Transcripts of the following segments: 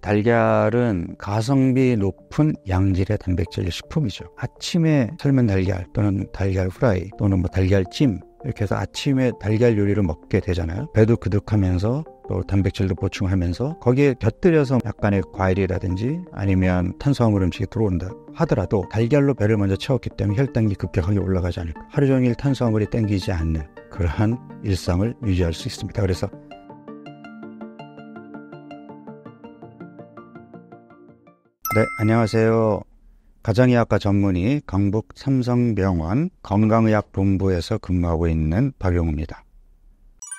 달걀은 가성비 높은 양질의 단백질 식품이죠. 아침에 삶은 달걀 또는 달걀 후라이 또는 달걀찜 이렇게 해서 아침에 달걀 요리를 먹게 되잖아요. 배도 그득하면서 또 단백질도 보충하면서 거기에 곁들여서 약간의 과일이라든지 아니면 탄수화물 음식이 들어온다 하더라도 달걀로 배를 먼저 채웠기 때문에 혈당이 급격하게 올라가지 않을까. 하루 종일 탄수화물이 땡기지 않는 그러한 일상을 유지할 수 있습니다. 그래서 네, 안녕하세요. 가정의학과 전문의 강북 삼성병원 건강의학본부에서 근무하고 있는 박용우입니다.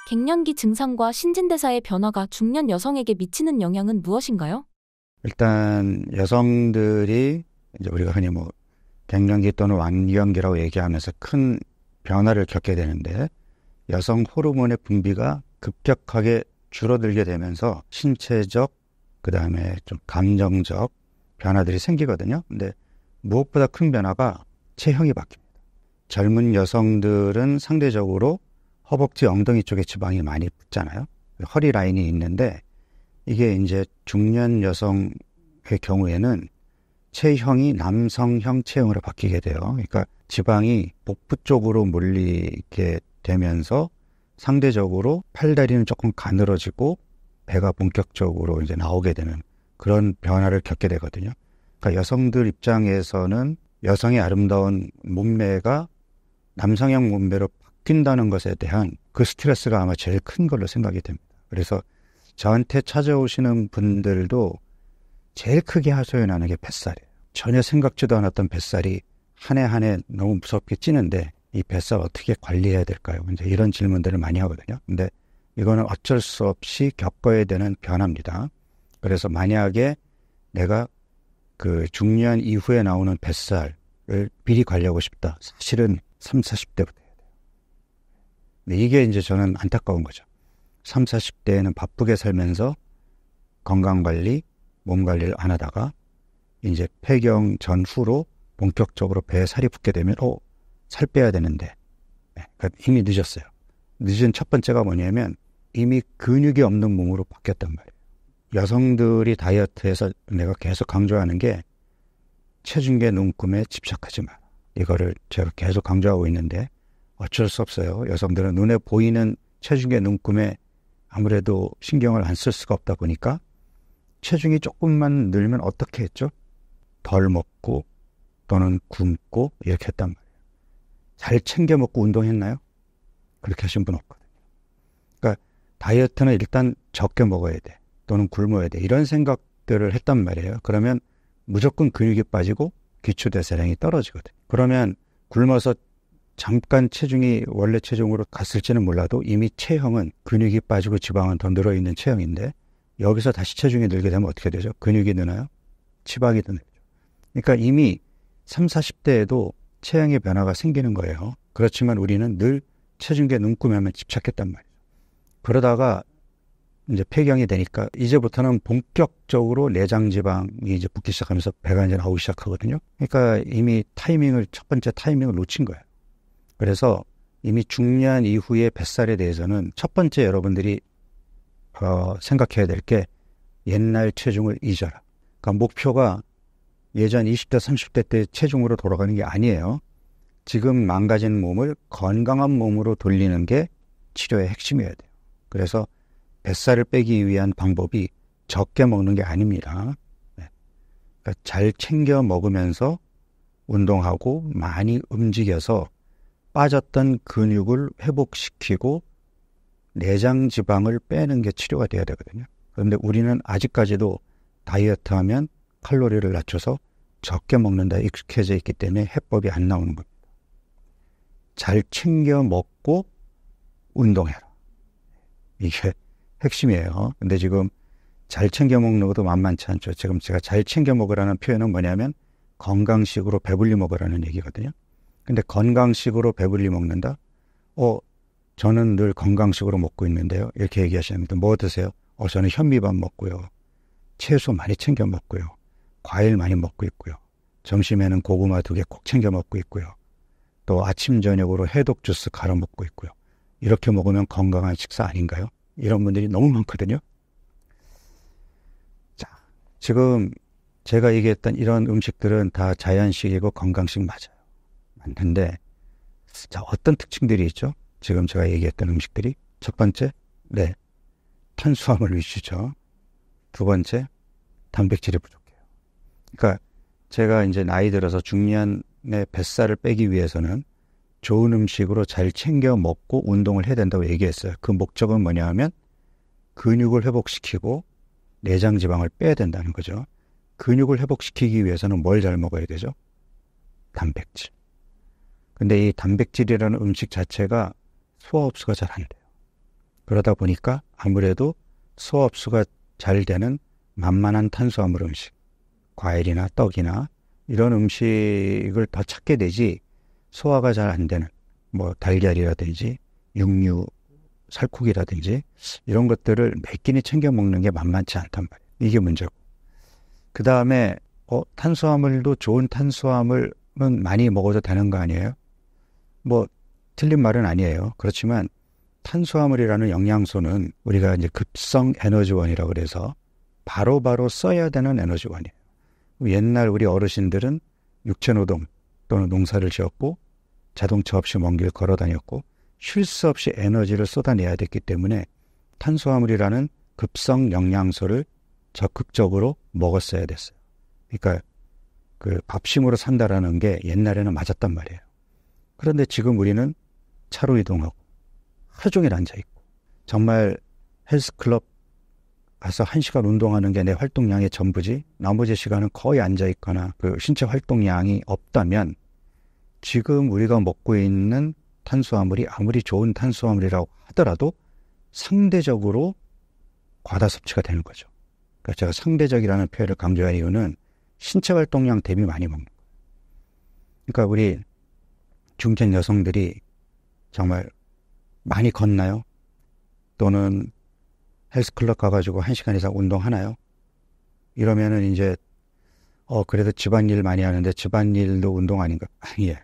갱년기 증상과 신진대사의 변화가 중년 여성에게 미치는 영향은 무엇인가요? 일단 여성들이 이제 우리가 흔히 갱년기 또는 완경기라고 얘기하면서 큰 변화를 겪게 되는데 여성 호르몬의 분비가 급격하게 줄어들게 되면서 신체적 그다음에 좀 감정적 변화들이 생기거든요. 근데 무엇보다 큰 변화가 체형이 바뀝니다. 젊은 여성들은 상대적으로 허벅지, 엉덩이 쪽에 지방이 많이 붙잖아요. 허리 라인이 있는데 이게 이제 중년 여성의 경우에는 체형이 남성형 체형으로 바뀌게 돼요. 그러니까 지방이 복부 쪽으로 몰리게 되면서 상대적으로 팔다리는 조금 가늘어지고 배가 본격적으로 이제 나오게 되는 그런 변화를 겪게 되거든요. 그러니까 여성들 입장에서는 여성의 아름다운 몸매가 남성형 몸매로 바뀐다는 것에 대한 그 스트레스가 아마 제일 큰 걸로 생각이 됩니다. 그래서 저한테 찾아오시는 분들도 제일 크게 하소연하는 게 뱃살이에요. 전혀 생각지도 않았던 뱃살이 한 해 한 해 너무 무섭게 찌는데 이 뱃살 어떻게 관리해야 될까요? 이제 이런 질문들을 많이 하거든요. 근데 이거는 어쩔 수 없이 겪어야 되는 변화입니다. 그래서 만약에 내가 그 중년 이후에 나오는 뱃살을 미리 관리하고 싶다. 사실은 30, 40대부터 해야 돼요. 근데 이게 이제 저는 안타까운 거죠. 30, 40대에는 바쁘게 살면서 건강관리, 몸관리를 안 하다가 이제 폐경 전후로 본격적으로 배에 살이 붙게 되면 살 빼야 되는데 그러니까 이미 늦었어요. 늦은 첫 번째가 뭐냐면 이미 근육이 없는 몸으로 바뀌었단 말이에요. 여성들이 다이어트에서 내가 계속 강조하는 게 체중계 눈금에 집착하지 마라. 이거를 제가 계속 강조하고 있는데 어쩔 수 없어요. 여성들은 눈에 보이는 체중계 눈금에 아무래도 신경을 안 쓸 수가 없다 보니까 체중이 조금만 늘면 어떻게 했죠? 덜 먹고 또는 굶고 이렇게 했단 말이에요. 잘 챙겨 먹고 운동했나요? 그렇게 하신 분 없거든요. 그러니까 다이어트는 일단 적게 먹어야 돼. 또는 굶어야 돼. 이런 생각들을 했단 말이에요. 그러면 무조건 근육이 빠지고 기초대사량이 떨어지거든요. 그러면 굶어서 잠깐 체중이 원래 체중으로 갔을지는 몰라도 이미 체형은 근육이 빠지고 지방은 더 늘어있는 체형인데 여기서 다시 체중이 늘게 되면 어떻게 되죠? 근육이 느나요? 지방이 더 늘죠. 그러니까 이미 30, 40대에도 체형의 변화가 생기는 거예요. 그렇지만 우리는 늘 체중계 눈금에만 집착했단 말이죠. 그러다가 이제 폐경이 되니까 이제부터는 본격적으로 내장 지방이 이제 붙기 시작하면서 배가 이제 나오기 시작하거든요. 그러니까 이미 첫 번째 타이밍을 놓친 거예요. 그래서 이미 중년 이후의 뱃살에 대해서는 첫 번째 여러분들이 생각해야 될 게 옛날 체중을 잊어라. 그러니까 목표가 예전 20대, 30대 때 체중으로 돌아가는 게 아니에요. 지금 망가진 몸을 건강한 몸으로 돌리는 게 치료의 핵심이어야 돼요. 그래서 뱃살을 빼기 위한 방법이 적게 먹는 게 아닙니다. 그러니까 잘 챙겨 먹으면서 운동하고 많이 움직여서 빠졌던 근육을 회복시키고 내장 지방을 빼는 게 치료가 돼야 되거든요. 그런데 우리는 아직까지도 다이어트하면 칼로리를 낮춰서 적게 먹는다 익숙해져 있기 때문에 해법이 안 나오는 겁니다. 잘 챙겨 먹고 운동해라. 이게 핵심이에요. 근데 지금 잘 챙겨 먹는 것도 만만치 않죠. 지금 제가 잘 챙겨 먹으라는 표현은 뭐냐면 건강식으로 배불리 먹으라는 얘기거든요. 근데 건강식으로 배불리 먹는다? 저는 늘 건강식으로 먹고 있는데요. 이렇게 얘기하시는데 뭐 드세요? 저는 현미밥 먹고요. 채소 많이 챙겨 먹고요. 과일 많이 먹고 있고요. 점심에는 고구마 2개 꼭 챙겨 먹고 있고요. 또 아침 저녁으로 해독 주스 갈아 먹고 있고요. 이렇게 먹으면 건강한 식사 아닌가요? 이런 분들이 너무 많거든요. 자, 지금 제가 얘기했던 이런 음식들은 다 자연식이고 건강식 맞아요. 맞는데 자, 어떤 특징들이 있죠? 지금 제가 얘기했던 음식들이 첫 번째, 네, 탄수화물 위주죠. 두 번째, 단백질이 부족해요. 그러니까 제가 이제 나이 들어서 중년의 뱃살을 빼기 위해서는 좋은 음식으로 잘 챙겨 먹고 운동을 해야 된다고 얘기했어요. 그 목적은 뭐냐 하면 근육을 회복시키고 내장 지방을 빼야 된다는 거죠. 근육을 회복시키기 위해서는 뭘 잘 먹어야 되죠? 단백질. 근데 이 단백질이라는 음식 자체가 소화 흡수가 잘 안 돼요. 그러다 보니까 아무래도 소화 흡수가 잘 되는 만만한 탄수화물 음식, 과일이나 떡이나 이런 음식을 더 찾게 되지 소화가 잘 안 되는 뭐 달걀이라든지 육류, 살코기라든지 이런 것들을 몇 끼니 챙겨 먹는 게 만만치 않단 말이에요. 이게 문제고. 그 다음에 탄수화물도 좋은 탄수화물은 많이 먹어도 되는 거 아니에요? 뭐 틀린 말은 아니에요. 그렇지만 탄수화물이라는 영양소는 우리가 이제 급성 에너지원이라고 그래서 바로바로 써야 되는 에너지원이에요. 옛날 우리 어르신들은 육체노동 또는 농사를 지었고 자동차 없이 먼 길 걸어 다녔고 쉴 수 없이 에너지를 쏟아내야 됐기 때문에 탄수화물이라는 급성 영양소를 적극적으로 먹었어야 됐어요. 그러니까 그 밥심으로 산다라는 게 옛날에는 맞았단 말이에요. 그런데 지금 우리는 차로 이동하고 하루 종일 앉아있고 정말 헬스클럽 가서 1시간 운동하는 게 내 활동량의 전부지 나머지 시간은 거의 앉아있거나 그 신체 활동량이 없다면 지금 우리가 먹고 있는 탄수화물이 아무리 좋은 탄수화물이라고 하더라도 상대적으로 과다 섭취가 되는 거죠. 그러니까 제가 상대적이라는 표현을 강조한 이유는 신체 활동량 대비 많이 먹는 거예요. 그러니까 우리 중년 여성들이 정말 많이 걷나요? 또는 헬스클럽 가가지고 1시간 이상 운동하나요? 이러면은 이제 그래도 집안일 많이 하는데 집안일도 운동 아닌가? 아니에요.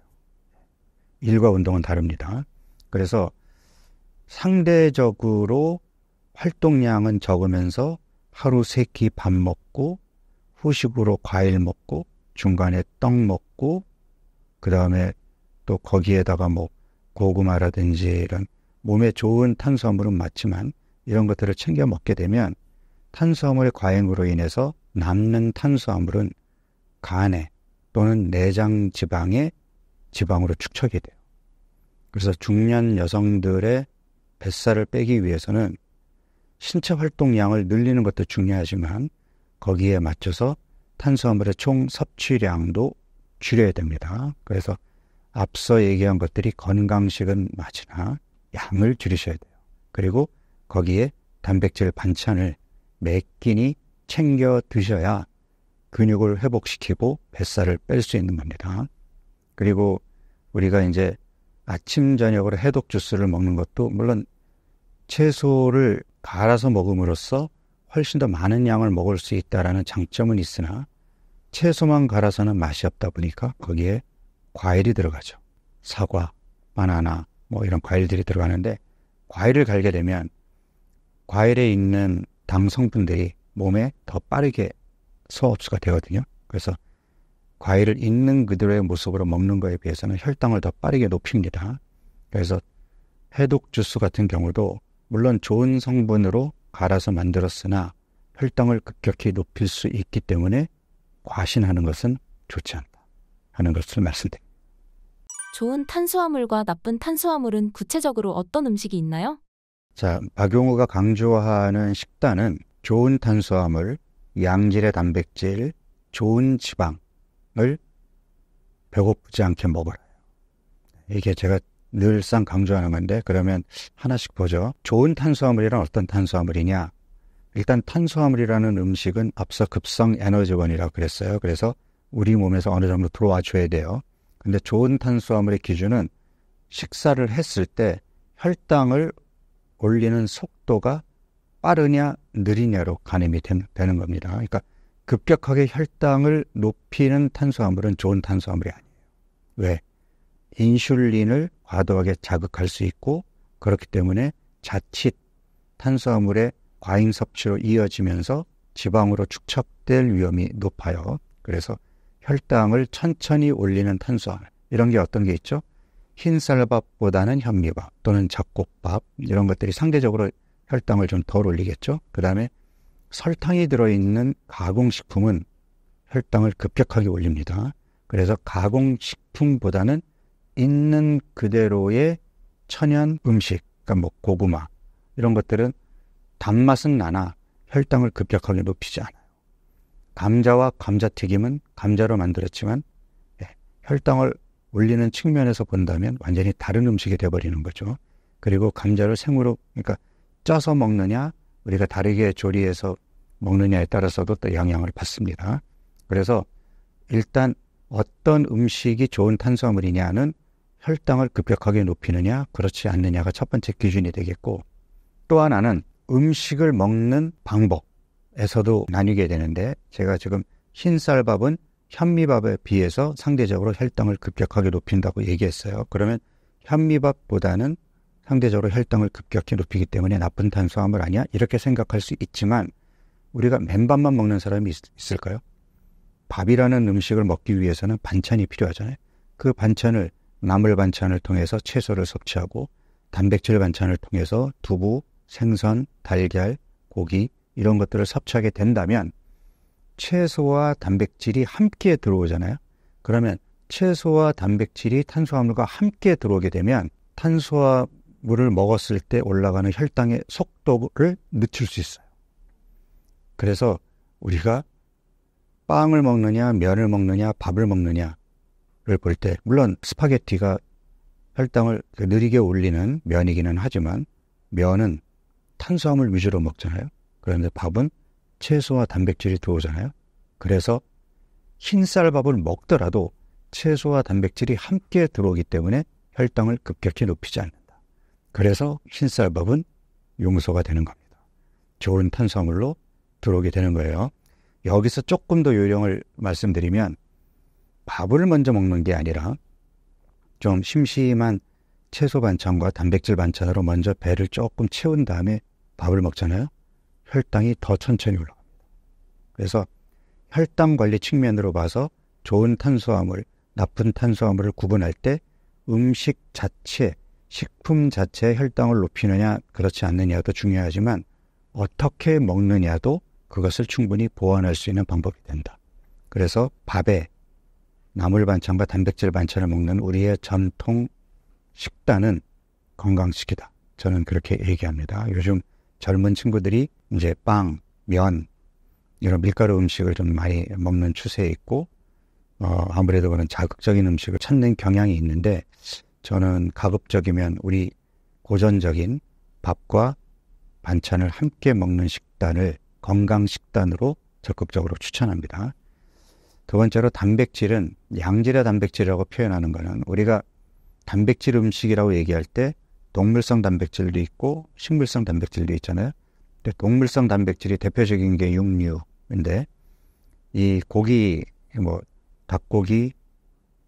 일과 운동은 다릅니다. 그래서 상대적으로 활동량은 적으면서 하루 3끼 밥 먹고 후식으로 과일 먹고 중간에 떡 먹고 그 다음에 또 거기에다가 뭐 고구마라든지 이런 몸에 좋은 탄수화물은 맞지만 이런 것들을 챙겨 먹게 되면 탄수화물의 과잉으로 인해서 남는 탄수화물은 간에 또는 내장 지방의 지방으로 축적이 돼요. 그래서 중년 여성들의 뱃살을 빼기 위해서는 신체 활동량을 늘리는 것도 중요하지만 거기에 맞춰서 탄수화물의 총 섭취량도 줄여야 됩니다. 그래서 앞서 얘기한 것들이 건강식은 맞으나 양을 줄이셔야 돼요. 그리고 거기에 단백질 반찬을 몇 끼니 챙겨 드셔야 근육을 회복시키고 뱃살을 뺄 수 있는 겁니다. 그리고 우리가 이제 아침 저녁으로 해독 주스를 먹는 것도 물론 채소를 갈아서 먹음으로써 훨씬 더 많은 양을 먹을 수 있다라는 장점은 있으나 채소만 갈아서는 맛이 없다 보니까 거기에 과일이 들어가죠. 사과, 바나나 뭐 이런 과일들이 들어가는데 과일을 갈게 되면 과일에 있는 당 성분들이 몸에 더 빠르게 소화 흡수가 되거든요. 그래서 과일을 있는 그대로의 모습으로 먹는 거에 비해서는 혈당을 더 빠르게 높입니다. 그래서 해독 주스 같은 경우도 물론 좋은 성분으로 갈아서 만들었으나 혈당을 급격히 높일 수 있기 때문에 과신하는 것은 좋지 않다 하는 것을 말씀드립니다. 좋은 탄수화물과 나쁜 탄수화물은 구체적으로 어떤 음식이 있나요? 자, 박용우가 강조하는 식단은 좋은 탄수화물, 양질의 단백질, 좋은 지방을 배고프지 않게 먹어라. 이게 제가 늘상 강조하는 건데 그러면 하나씩 보죠. 좋은 탄수화물이란 어떤 탄수화물이냐? 일단 탄수화물이라는 음식은 앞서 급성 에너지원이라고 그랬어요. 그래서 우리 몸에서 어느 정도 들어와 줘야 돼요. 근데 좋은 탄수화물의 기준은 식사를 했을 때 혈당을 올리는 속도가 빠르냐 느리냐로 가늠이 되는 겁니다. 그러니까 급격하게 혈당을 높이는 탄수화물은 좋은 탄수화물이 아니에요. 왜? 인슐린을 과도하게 자극할 수 있고 그렇기 때문에 자칫 탄수화물의 과잉 섭취로 이어지면서 지방으로 축적될 위험이 높아요. 그래서 혈당을 천천히 올리는 탄수화물, 이런 게 어떤 게 있죠? 흰쌀밥보다는 현미밥 또는 잡곡밥, 이런 것들이 상대적으로 혈당을 좀 덜 올리겠죠. 그 다음에 설탕이 들어있는 가공식품은 혈당을 급격하게 올립니다. 그래서 가공식품보다는 있는 그대로의 천연 음식, 그러니까 뭐 고구마, 이런 것들은 단맛은 나나 혈당을 급격하게 높이지 않아요. 감자와 감자튀김은 감자로 만들었지만 혈당을 올리는 측면에서 본다면 완전히 다른 음식이 되어버리는 거죠. 그리고 감자를 생으로, 그러니까 쪄서 먹느냐, 우리가 다르게 조리해서 먹느냐에 따라서도 또 영향을 받습니다. 그래서 일단 어떤 음식이 좋은 탄수화물이냐는 혈당을 급격하게 높이느냐, 그렇지 않느냐가 첫 번째 기준이 되겠고, 또 하나는 음식을 먹는 방법에서도 나뉘게 되는데, 제가 지금 흰쌀밥은 현미밥에 비해서 상대적으로 혈당을 급격하게 높인다고 얘기했어요. 그러면 현미밥보다는 상대적으로 혈당을 급격히 높이기 때문에 나쁜 탄수화물 아니야? 이렇게 생각할 수 있지만, 우리가 맨밥만 먹는 사람이 있을까요? 밥이라는 음식을 먹기 위해서는 반찬이 필요하잖아요. 그 반찬을, 나물 반찬을 통해서 채소를 섭취하고, 단백질 반찬을 통해서 두부, 생선, 달걀, 고기, 이런 것들을 섭취하게 된다면 채소와 단백질이 함께 들어오잖아요. 그러면 채소와 단백질이 탄수화물과 함께 들어오게 되면 탄수화물을 먹었을 때 올라가는 혈당의 속도를 늦출 수 있어요. 그래서 우리가 빵을 먹느냐, 면을 먹느냐, 밥을 먹느냐를 볼 때, 물론 스파게티가 혈당을 느리게 올리는 면이기는 하지만 면은 탄수화물 위주로 먹잖아요. 그런데 밥은 채소와 단백질이 들어오잖아요. 그래서 흰쌀밥을 먹더라도 채소와 단백질이 함께 들어오기 때문에 혈당을 급격히 높이지 않는다. 그래서 흰쌀밥은 용서가 되는 겁니다. 좋은 탄수화물로 들어오게 되는 거예요. 여기서 조금 더 요령을 말씀드리면, 밥을 먼저 먹는 게 아니라 좀 심심한 채소 반찬과 단백질 반찬으로 먼저 배를 조금 채운 다음에 밥을 먹잖아요. 혈당이 더 천천히 올라갑니다. 그래서 혈당 관리 측면으로 봐서 좋은 탄수화물, 나쁜 탄수화물을 구분할 때 음식 자체, 식품 자체의 혈당을 높이느냐 그렇지 않느냐도 중요하지만 어떻게 먹느냐도 그것을 충분히 보완할 수 있는 방법이 된다. 그래서 밥에 나물 반찬과 단백질 반찬을 먹는 우리의 전통 식단은 건강식이다. 저는 그렇게 얘기합니다. 요즘 젊은 친구들이 이제 빵, 면, 이런 밀가루 음식을 좀 많이 먹는 추세에 있고, 아무래도 그런 자극적인 음식을 찾는 경향이 있는데, 저는 가급적이면 우리 고전적인 밥과 반찬을 함께 먹는 식단을 건강 식단으로 적극적으로 추천합니다. 두 번째로 단백질은 양질의 단백질이라고 표현하는 것은, 우리가 단백질 음식이라고 얘기할 때 동물성 단백질도 있고 식물성 단백질도 있잖아요. 근데 동물성 단백질이 대표적인 게 육류인데, 이 고기, 뭐 닭고기,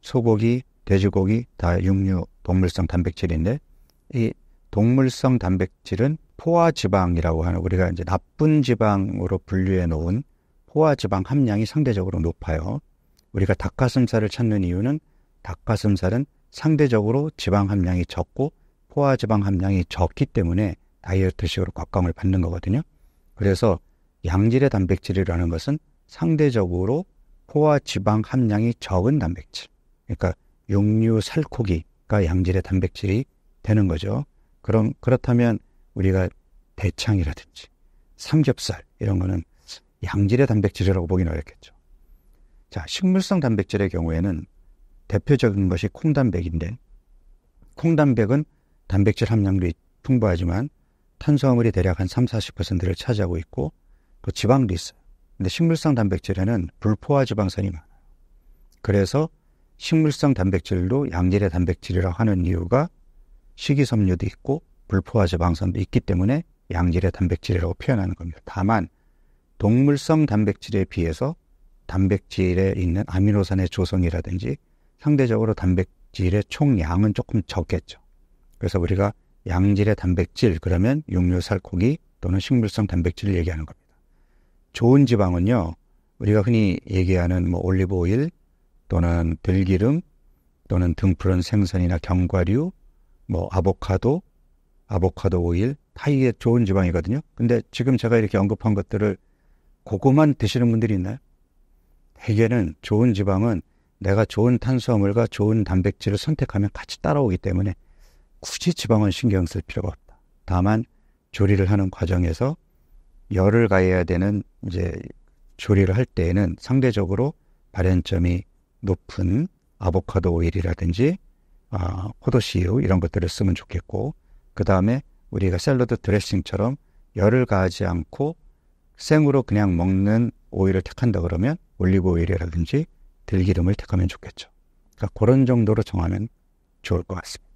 소고기, 돼지고기 다 육류 동물성 단백질인데, 이 동물성 단백질은 포화지방이라고 하는, 우리가 이제 나쁜 지방으로 분류해 놓은 포화지방 함량이 상대적으로 높아요. 우리가 닭가슴살을 찾는 이유는 닭가슴살은 상대적으로 지방 함량이 적고 포화지방 함량이 적기 때문에 다이어트식으로 곽광을 받는 거거든요. 그래서 양질의 단백질이라는 것은 상대적으로 포화지방 함량이 적은 단백질, 그러니까 육류, 살코기가 양질의 단백질이 되는 거죠. 그렇다면 우리가 대창이라든지 삼겹살 이런 거는 양질의 단백질이라고 보기는 어렵겠죠. 자, 식물성 단백질의 경우에는 대표적인 것이 콩단백인데, 콩단백은 단백질 함량도 풍부하지만 탄수화물이 대략 한 30-40%를 차지하고 있고 또 지방도 있어요. 근데 식물성 단백질에는 불포화 지방산이 많아요. 그래서 식물성 단백질도 양질의 단백질이라고 하는 이유가 식이섬유도 있고 불포화 지방산도 있기 때문에 양질의 단백질이라고 표현하는 겁니다. 다만 동물성 단백질에 비해서 단백질에 있는 아미노산의 조성이라든지 상대적으로 단백질의 총량은 조금 적겠죠. 그래서 우리가 양질의 단백질, 그러면 육류, 살코기 또는 식물성 단백질을 얘기하는 겁니다. 좋은 지방은요, 우리가 흔히 얘기하는 뭐 올리브 오일 또는 들기름 또는 등푸른 생선이나 견과류, 뭐 아보카도 오일 다 이게 좋은 지방이거든요. 근데 지금 제가 이렇게 언급한 것들을 그거만 드시는 분들이 있나요? 대개는 좋은 지방은 내가 좋은 탄수화물과 좋은 단백질을 선택하면 같이 따라오기 때문에 굳이 지방은 신경 쓸 필요가 없다. 다만 조리를 하는 과정에서 열을 가해야 되는 이제 조리를 할 때에는 상대적으로 발연점이 높은 아보카도 오일이라든지 포도씨유 이런 것들을 쓰면 좋겠고, 그 다음에 우리가 샐러드 드레싱처럼 열을 가하지 않고 생으로 그냥 먹는 오일을 택한다 그러면 올리브 오일이라든지 들기름을 택하면 좋겠죠. 그러니까 그런 정도로 정하면 좋을 것 같습니다.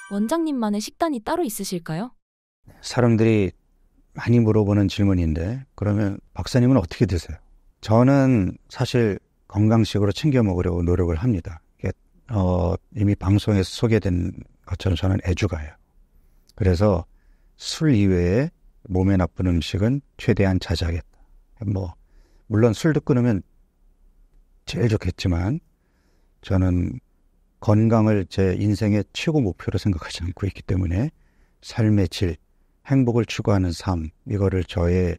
원장님만의 식단이 따로 있으실까요? 사람들이 많이 물어보는 질문인데, 그러면 박사님은 어떻게 드세요? 저는 사실 건강식으로 챙겨 먹으려고 노력을 합니다. 이미 방송에서 소개된 것처럼 저는 애주가예요. 그래서 술 이외에 몸에 나쁜 음식은 최대한 자제하겠다. 물론 술도 끊으면 제일 좋겠지만 저는 건강을 제 인생의 최고 목표로 생각하지 않고 있기 때문에 삶의 질, 행복을 추구하는 삶, 이거를 저의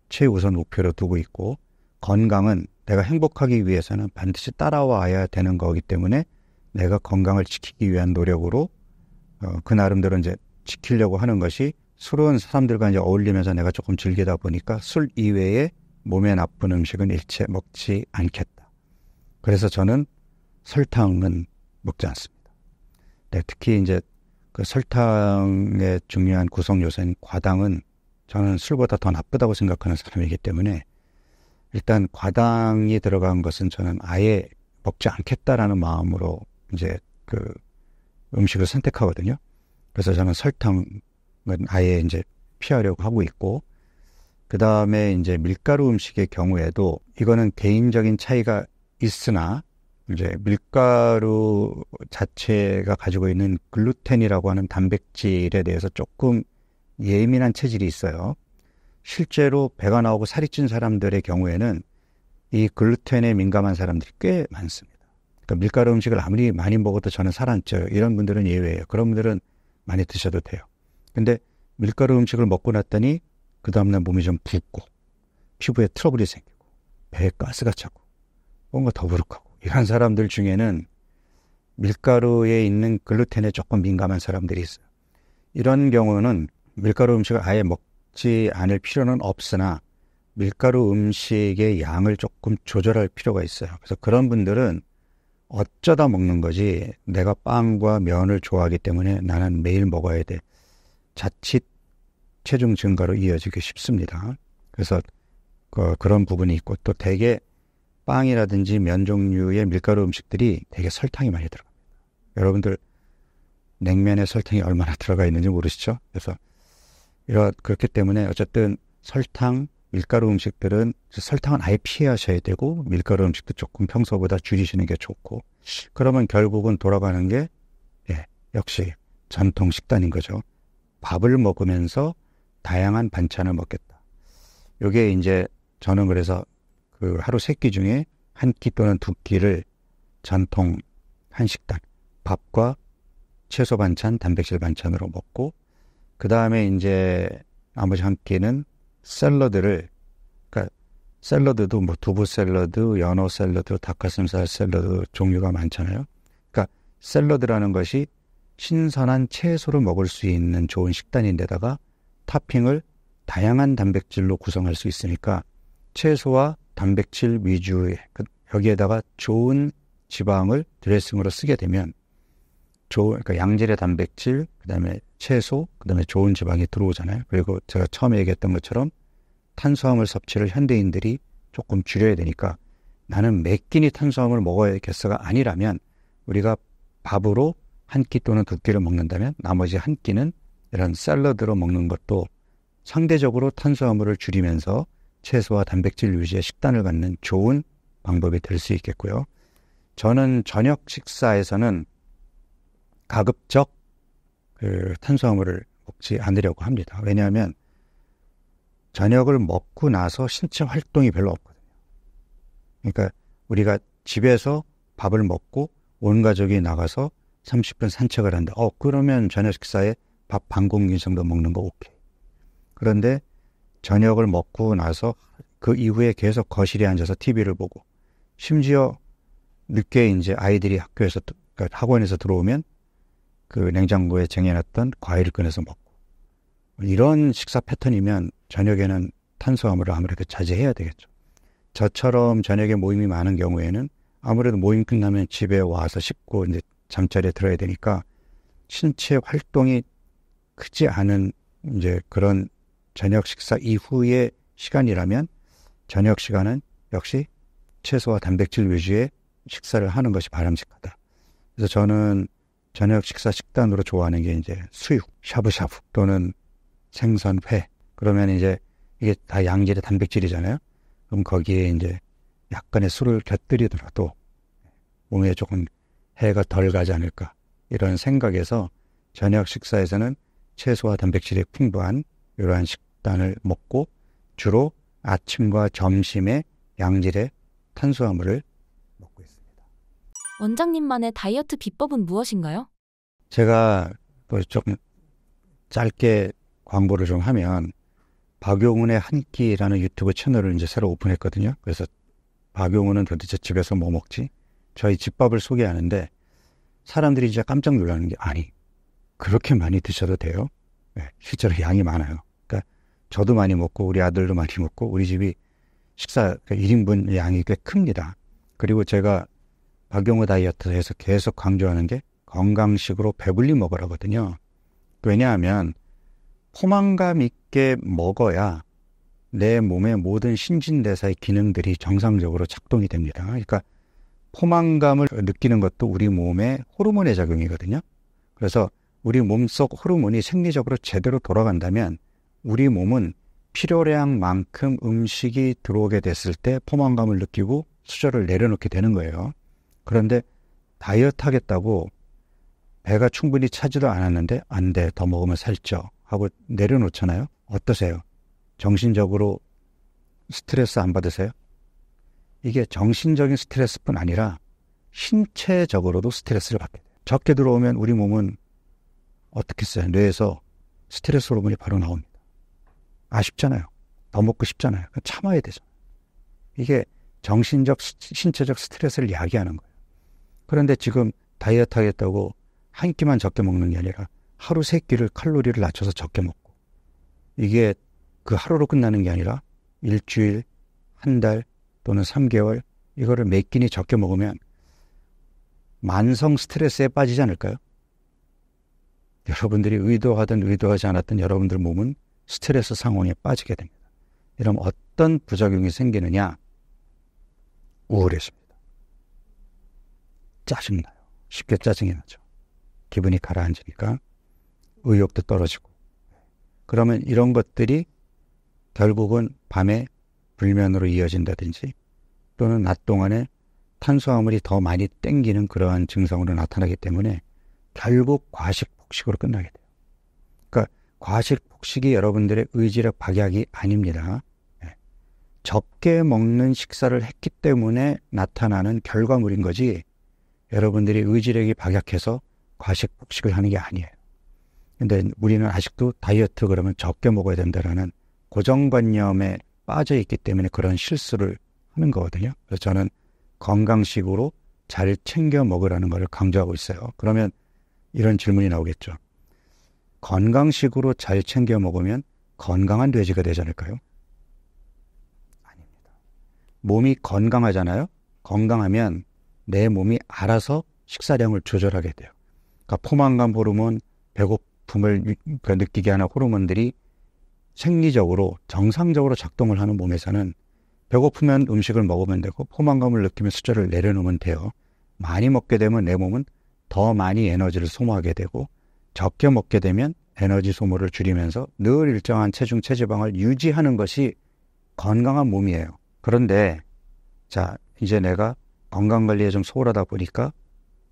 최우선 목표로 두고 있고, 건강은 내가 행복하기 위해서는 반드시 따라와야 되는 거기 때문에 내가 건강을 지키기 위한 노력으로 그 나름대로 이제 지키려고 하는 것이, 술은 사람들과 이제 어울리면서 내가 조금 즐기다 보니까 술 이외에 몸에 나쁜 음식은 일체 먹지 않겠다. 그래서 저는 설탕은 먹지 않습니다. 네, 특히 이제 그 설탕의 중요한 구성 요소인 과당은 저는 술보다 더 나쁘다고 생각하는 사람이기 때문에 일단 과당이 들어간 것은 저는 아예 먹지 않겠다라는 마음으로 이제 그 음식을 선택하거든요. 그래서 저는 설탕은 아예 이제 피하려고 하고 있고, 그 다음에 이제 밀가루 음식의 경우에도 이거는 개인적인 차이가 있으나 이제 밀가루 자체가 가지고 있는 글루텐이라고 하는 단백질에 대해서 조금 예민한 체질이 있어요. 실제로 배가 나오고 살이 찐 사람들의 경우에는 이 글루텐에 민감한 사람들이 꽤 많습니다. 그러니까 밀가루 음식을 아무리 많이 먹어도 저는 살 안 쪄요. 이런 분들은 예외예요. 그런 분들은 많이 드셔도 돼요. 근데 밀가루 음식을 먹고 났더니 그 다음날 몸이 좀 붓고 피부에 트러블이 생기고 배에 가스가 차고 뭔가 더부룩하고, 이런 사람들 중에는 밀가루에 있는 글루텐에 조금 민감한 사람들이 있어요. 이런 경우는 밀가루 음식을 아예 먹지 않을 필요는 없으나 밀가루 음식의 양을 조금 조절할 필요가 있어요. 그래서 그런 분들은 어쩌다 먹는 거지, 내가 빵과 면을 좋아하기 때문에 나는 매일 먹어야 돼, 자칫 체중 증가로 이어지기 쉽습니다. 그래서 그런 부분이 있고, 또 되게 빵이라든지 면 종류의 밀가루 음식들이 되게 설탕이 많이 들어갑니다. 여러분들 냉면에 설탕이 얼마나 들어가 있는지 모르시죠? 그래서 그렇기 때문에 어쨌든 설탕, 밀가루 음식들은 설탕은 아예 피하셔야 되고, 밀가루 음식도 조금 평소보다 줄이시는 게 좋고, 그러면 결국은 돌아가는 게 역시 전통 식단인 거죠. 밥을 먹으면서 다양한 반찬을 먹겠다. 요게 이제 저는 그래서 그 하루 3끼 중에 1끼 또는 2끼를 전통 한식단, 밥과 채소 반찬, 단백질 반찬으로 먹고, 그 다음에 이제 나머지 1끼는 샐러드를, 그러니까 샐러드도 뭐 두부 샐러드, 연어 샐러드, 닭가슴살 샐러드 종류가 많잖아요. 그러니까 샐러드라는 것이 신선한 채소를 먹을 수 있는 좋은 식단인데다가 토핑을 다양한 단백질로 구성할 수 있으니까 채소와 단백질 위주의, 여기에다가 좋은 지방을 드레싱으로 쓰게 되면 그러니까 양질의 단백질, 그 다음에 채소, 그 다음에 좋은 지방이 들어오잖아요. 그리고 제가 처음에 얘기했던 것처럼 탄수화물 섭취를 현대인들이 조금 줄여야 되니까, 나는 매 끼니 탄수화물을 먹어야겠어가 아니라면 우리가 밥으로 1끼 또는 2끼를 먹는다면 나머지 1끼는 이런 샐러드로 먹는 것도 상대적으로 탄수화물을 줄이면서 채소와 단백질 위주의 식단을 갖는 좋은 방법이 될 수 있겠고요. 저는 저녁 식사에서는 가급적 탄수화물을 먹지 않으려고 합니다. 왜냐하면 저녁을 먹고 나서 신체 활동이 별로 없거든요. 그러니까 우리가 집에서 밥을 먹고 온 가족이 나가서 30분 산책을 한다. 그러면 저녁 식사에 밥 반 공기 정도 먹는 거 오케이. 그런데 저녁을 먹고 나서 그 이후에 계속 거실에 앉아서 TV를 보고, 심지어 늦게 이제 아이들이 학교에서, 그러니까 학원에서 들어오면 그 냉장고에 쟁여놨던 과일을 꺼내서 먹고, 이런 식사 패턴이면 저녁에는 탄수화물을 아무래도 자제해야 되겠죠. 저처럼 저녁에 모임이 많은 경우에는 아무래도 모임 끝나면 집에 와서 씻고 이제 잠자리에 들어야 되니까 신체 활동이 크지 않은 이제 그런 저녁 식사 이후의 시간이라면 저녁 시간은 역시 채소와 단백질 위주의 식사를 하는 것이 바람직하다. 그래서 저는 저녁 식사 식단으로 좋아하는 게 이제 수육, 샤브샤브 또는 생선, 회. 그러면 이제 이게 다 양질의 단백질이잖아요. 그럼 거기에 이제 약간의 술을 곁들이더라도 몸에 조금 해가 덜 가지 않을까, 이런 생각에서 저녁 식사에서는 채소와 단백질이 풍부한 이러한 식단을 먹고 주로 아침과 점심에 양질의 탄수화물을 먹고 있습니다. 원장님만의 다이어트 비법은 무엇인가요? 제가 또 조금 짧게 광고를 좀 하면, 박용훈의 한 끼라는 유튜브 채널을 이제 새로 오픈했거든요. 그래서 박용훈은 도대체 집에서 뭐 먹지? 저희 집밥을 소개하는데 사람들이 이제 깜짝 놀라는 게, 아니, 그렇게 많이 드셔도 돼요? 네, 실제로 양이 많아요. 그러니까 저도 많이 먹고 우리 아들도 많이 먹고 우리 집이 식사 1인분 양이 꽤 큽니다. 그리고 제가 박용호 다이어트에서 계속 강조하는 게 건강식으로 배불리 먹으라거든요. 왜냐하면 포만감 있게 먹어야 내 몸의 모든 신진대사의 기능들이 정상적으로 작동이 됩니다. 그러니까 포만감을 느끼는 것도 우리 몸의 호르몬의 작용이거든요. 그래서 우리 몸속 호르몬이 생리적으로 제대로 돌아간다면 우리 몸은 필요량만큼 음식이 들어오게 됐을 때 포만감을 느끼고 수저를 내려놓게 되는 거예요. 그런데 다이어트 하겠다고 배가 충분히 차지도 않았는데 안 돼, 더 먹으면 살쪄 하고 내려놓잖아요. 어떠세요? 정신적으로 스트레스 안 받으세요? 이게 정신적인 스트레스뿐 아니라 신체적으로도 스트레스를 받게 돼요. 적게 들어오면 우리 몸은 어떻게 써요? 뇌에서 스트레스 호르몬이 바로 나옵니다. 아쉽잖아요. 더 먹고 싶잖아요. 참아야 되잖아요. 이게 정신적, 신체적 스트레스를 야기하는 거예요. 그런데 지금 다이어트 하겠다고 한 끼만 적게 먹는 게 아니라 하루 3끼를 칼로리를 낮춰서 적게 먹고, 이게 그 하루로 끝나는 게 아니라 일주일, 한 달 또는 3개월 이거를 몇 끼니 적게 먹으면 만성 스트레스에 빠지지 않을까요? 여러분들이 의도하든 의도하지 않았든 여러분들 몸은 스트레스 상황에 빠지게 됩니다. 이러면 어떤 부작용이 생기느냐? 우울해집니다. 짜증나요. 쉽게 짜증이 나죠. 기분이 가라앉으니까 의욕도 떨어지고. 그러면 이런 것들이 결국은 밤에 불면으로 이어진다든지 또는 낮 동안에 탄수화물이 더 많이 땡기는 그러한 증상으로 나타나기 때문에 결국 과식 폭식으로 끝나게 돼요. 그러니까 과식 폭식이 여러분들의 의지력 박약이 아닙니다. 적게 먹는 식사를 했기 때문에 나타나는 결과물인 거지, 여러분들이 의지력이 박약해서 과식 폭식을 하는 게 아니에요. 근데 우리는 아직도 다이어트 그러면 적게 먹어야 된다라는 고정관념에 빠져 있기 때문에 그런 실수를 하는 거거든요. 그래서 저는 건강식으로 잘 챙겨 먹으라는 걸 강조하고 있어요. 그러면 이런 질문이 나오겠죠. 건강식으로 잘 챙겨 먹으면 건강한 돼지가 되지 않을까요? 아닙니다. 몸이 건강하잖아요. 건강하면 내 몸이 알아서 식사량을 조절하게 돼요. 그러니까 포만감 호르몬, 배고픔을 느끼게 하는 호르몬들이 생리적으로 정상적으로 작동을 하는 몸에서는 배고프면 음식을 먹으면 되고 포만감을 느끼면 수저를 내려놓으면 돼요. 많이 먹게 되면 내 몸은 더 많이 에너지를 소모하게 되고, 적게 먹게 되면 에너지 소모를 줄이면서 늘 일정한 체중, 체지방을 유지하는 것이 건강한 몸이에요. 그런데 자, 이제 내가 건강관리에 좀 소홀하다 보니까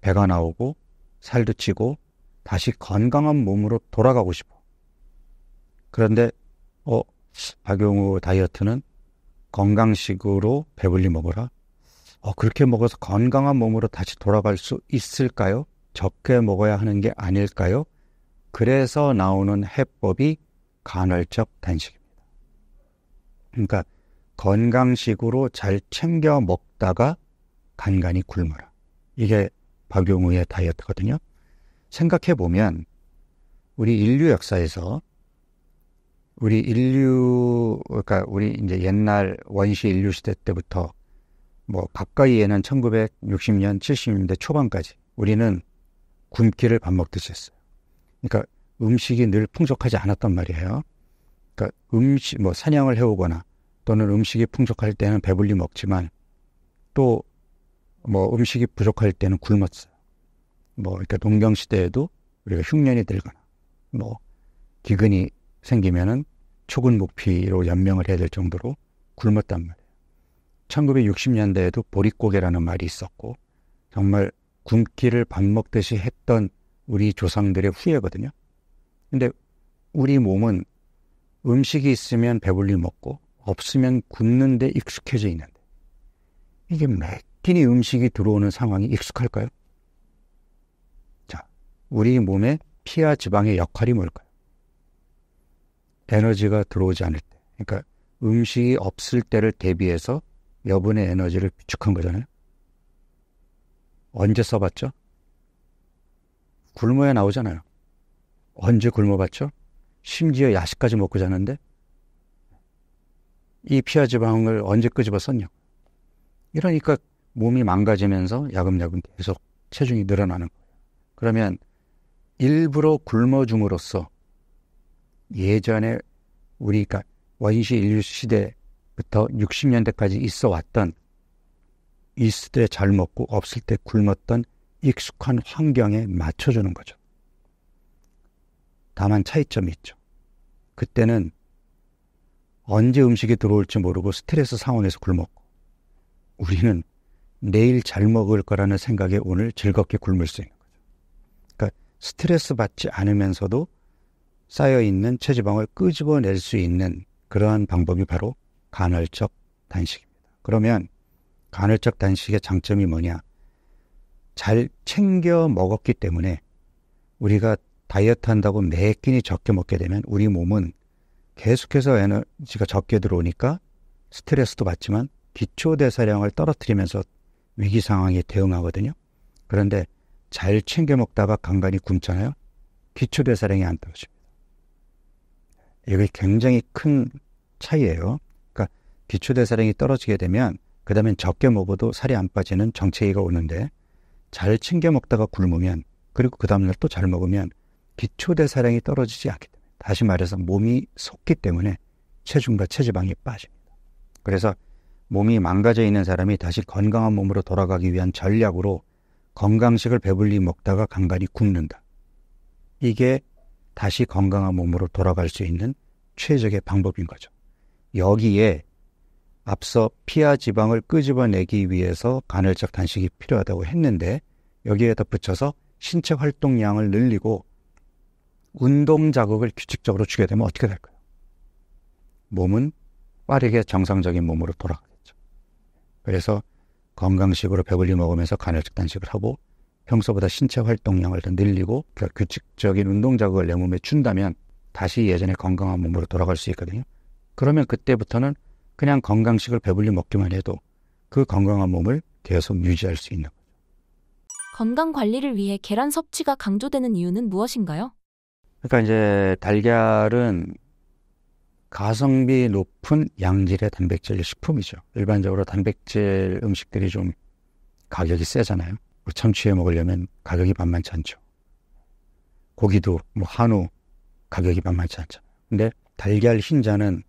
배가 나오고 살도 찌고 다시 건강한 몸으로 돌아가고 싶어. 그런데 박용우 다이어트는 건강식으로 배불리 먹어라. 그렇게 먹어서 건강한 몸으로 다시 돌아갈 수 있을까요? 적게 먹어야 하는 게 아닐까요? 그래서 나오는 해법이 간헐적 단식입니다. 그러니까 건강식으로 잘 챙겨 먹다가 간간히 굶어라. 이게 박용우의 다이어트거든요. 생각해보면 우리 인류 역사에서 그러니까 우리 이제 옛날 원시 인류 시대 때부터 뭐 가까이에는 1960년, 70년대 초반까지 우리는 굶기를 밥 먹듯이 했어요. 그러니까 음식이 늘 풍족하지 않았단 말이에요. 그러니까 뭐 사냥을 해오거나 또는 음식이 풍족할 때는 배불리 먹지만 또 뭐 음식이 부족할 때는 굶었어요. 그러니까 농경 시대에도 우리가 흉년이 들거나 뭐 기근이 생기면은 초근목피로 연명을 해야 될 정도로 굶었단 말이에요. 1960년대에도 보릿고개라는 말이 있었고 정말 굶기를 밥 먹듯이 했던 우리 조상들의 후예거든요. 근데 우리 몸은 음식이 있으면 배불리 먹고 없으면 굶는데 익숙해져 있는데 이게 매 끼니 음식이 들어오는 상황이 익숙할까요? 자, 우리 몸에 피와 지방의 역할이 뭘까요? 에너지가 들어오지 않을 때, 그러니까 음식이 없을 때를 대비해서 여분의 에너지를 비축한 거잖아요. 언제 써봤죠? 굶어야 나오잖아요. 언제 굶어봤죠? 심지어 야식까지 먹고 자는데 이 피와 지방을 언제 끄집어 썼냐고. 이러니까 몸이 망가지면서 야금야금 계속 체중이 늘어나는 거예요. 그러면 일부러 굶어줌으로써 예전에 우리가 원시 인류 시대부터 60년대까지 있어 왔던 있을 때 잘 먹고 없을 때 굶었던 익숙한 환경에 맞춰주는 거죠. 다만 차이점이 있죠. 그때는 언제 음식이 들어올지 모르고 스트레스 상황에서 굶었고 우리는 내일 잘 먹을 거라는 생각에 오늘 즐겁게 굶을 수 있는 거죠. 그러니까 스트레스 받지 않으면서도 쌓여있는 체지방을 끄집어낼 수 있는 그러한 방법이 바로 간헐적 단식입니다. 그러면 간헐적 단식의 장점이 뭐냐? 잘 챙겨 먹었기 때문에 우리가 다이어트 한다고 매 끼니 적게 먹게 되면 우리 몸은 계속해서 에너지가 적게 들어오니까 스트레스도 받지만 기초대사량을 떨어뜨리면서 위기 상황에 대응하거든요. 그런데 잘 챙겨 먹다가 간간히 굶잖아요. 기초대사량이 안 떨어집니다. 이게 굉장히 큰 차이예요. 그러니까 기초대사량이 떨어지게 되면 그 다음엔 적게 먹어도 살이 안 빠지는 정체기가 오는데 잘 챙겨 먹다가 굶으면 그리고 그 다음날 또 잘 먹으면 기초대사량이 떨어지지 않기 때문에 다시 말해서 몸이 속기 때문에 체중과 체지방이 빠집니다. 그래서 몸이 망가져 있는 사람이 다시 건강한 몸으로 돌아가기 위한 전략으로 건강식을 배불리 먹다가 간간히 굶는다. 이게 다시 건강한 몸으로 돌아갈 수 있는 최적의 방법인 거죠. 여기에 앞서 피와 지방을 끄집어내기 위해서 간헐적 단식이 필요하다고 했는데 여기에 덧붙여서 신체 활동량을 늘리고 운동 자극을 규칙적으로 주게 되면 어떻게 될까요? 몸은 빠르게 정상적인 몸으로 돌아가겠죠. 그래서 건강식으로 배불리 먹으면서 간헐적 단식을 하고 평소보다 신체 활동량을 더 늘리고 규칙적인 운동 자극을 내 몸에 준다면 다시 예전의 건강한 몸으로 돌아갈 수 있거든요. 그러면 그때부터는 그냥 건강식을 배불리 먹기만 해도 그 건강한 몸을 계속 유지할 수 있는 거죠. 건강 관리를 위해 계란 섭취가 강조되는 이유는 무엇인가요? 그러니까 이제 달걀은 가성비 높은 양질의 단백질 식품이죠. 일반적으로 단백질 음식들이 좀 가격이 세잖아요. 참치회 먹으려면 가격이 만만치 않죠. 고기도 뭐 한우 가격이 만만치 않잖아요. 근데 달걀 흰자는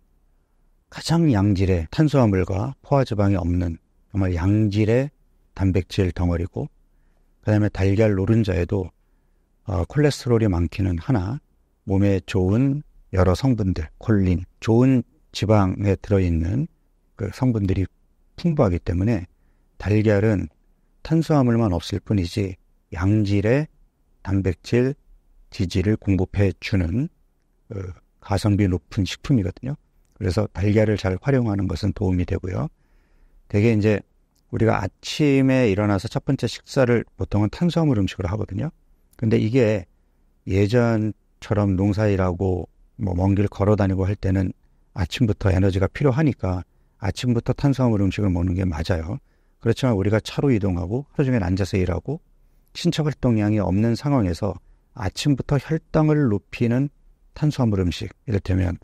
가장 양질의 탄수화물과 포화지방이 없는 정말 양질의 단백질 덩어리고 그 다음에 달걀 노른자에도 콜레스테롤이 많기는 하나 몸에 좋은 여러 성분들, 콜린, 좋은 지방에 들어있는 그 성분들이 풍부하기 때문에 달걀은 탄수화물만 없을 뿐이지 양질의 단백질, 지질을 공급해 주는 가성비 높은 식품이거든요. 그래서 달걀을 잘 활용하는 것은 도움이 되고요. 되게 이제 우리가 아침에 일어나서 첫 번째 식사를 보통은 탄수화물 음식으로 하거든요. 근데 이게 예전처럼 농사일하고 뭐 먼 길 걸어 다니고 할 때는 아침부터 에너지가 필요하니까 아침부터 탄수화물 음식을 먹는 게 맞아요. 그렇지만 우리가 차로 이동하고 하루 종일 앉아서 일하고 신체 활동량이 없는 상황에서 아침부터 혈당을 높이는 탄수화물 음식, 이를테면